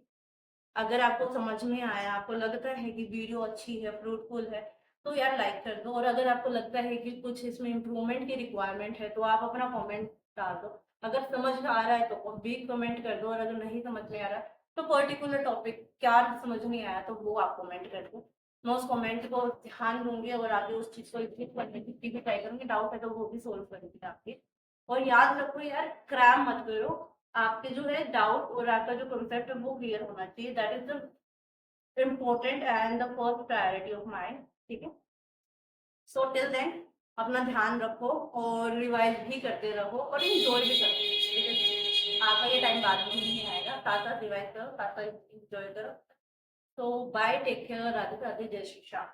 अगर आपको समझ में आया, आपको लगता है कि वीडियो अच्छी है, फ्रूटफुल है, तो यार लाइक कर दो। और अगर आपको लगता है कि कुछ इसमें इम्प्रूवमेंट की रिक्वायरमेंट है तो आप अपना कमेंट डाल दो। अगर समझ में आ रहा है तो भी कमेंट कर दो, और अगर नहीं समझ में आ रहा है तो पर्टिकुलर टॉपिक क्या समझ नहीं आया तो वो आप कमेंट कर दो। मैं उस कमेंट को ध्यान दूंगी और आगे उस चीज को इम्प्रूव करने की भी ट्राई करूंगी। डाउट है तो वो भी सोल्व करूंगी आपके। और याद रखो यार, क्रैम मत करो। आपके जो है डाउट और आपका जो कंसेप्ट है वो क्लियर होना चाहिए। That is the important and the first priority of mind. ठीक है, सो टिल देन अपना ध्यान रखो और रिवाइज भी करते रहो और इंजॉय भी करते रहो। ठीक है, आपका ये टाइम बाद में नहीं आएगा, साथ साथ रिवाइज करो, साथ साथ इंजॉय करो। तो bye, take care, Radhe Radhe, जय श्री श्याम।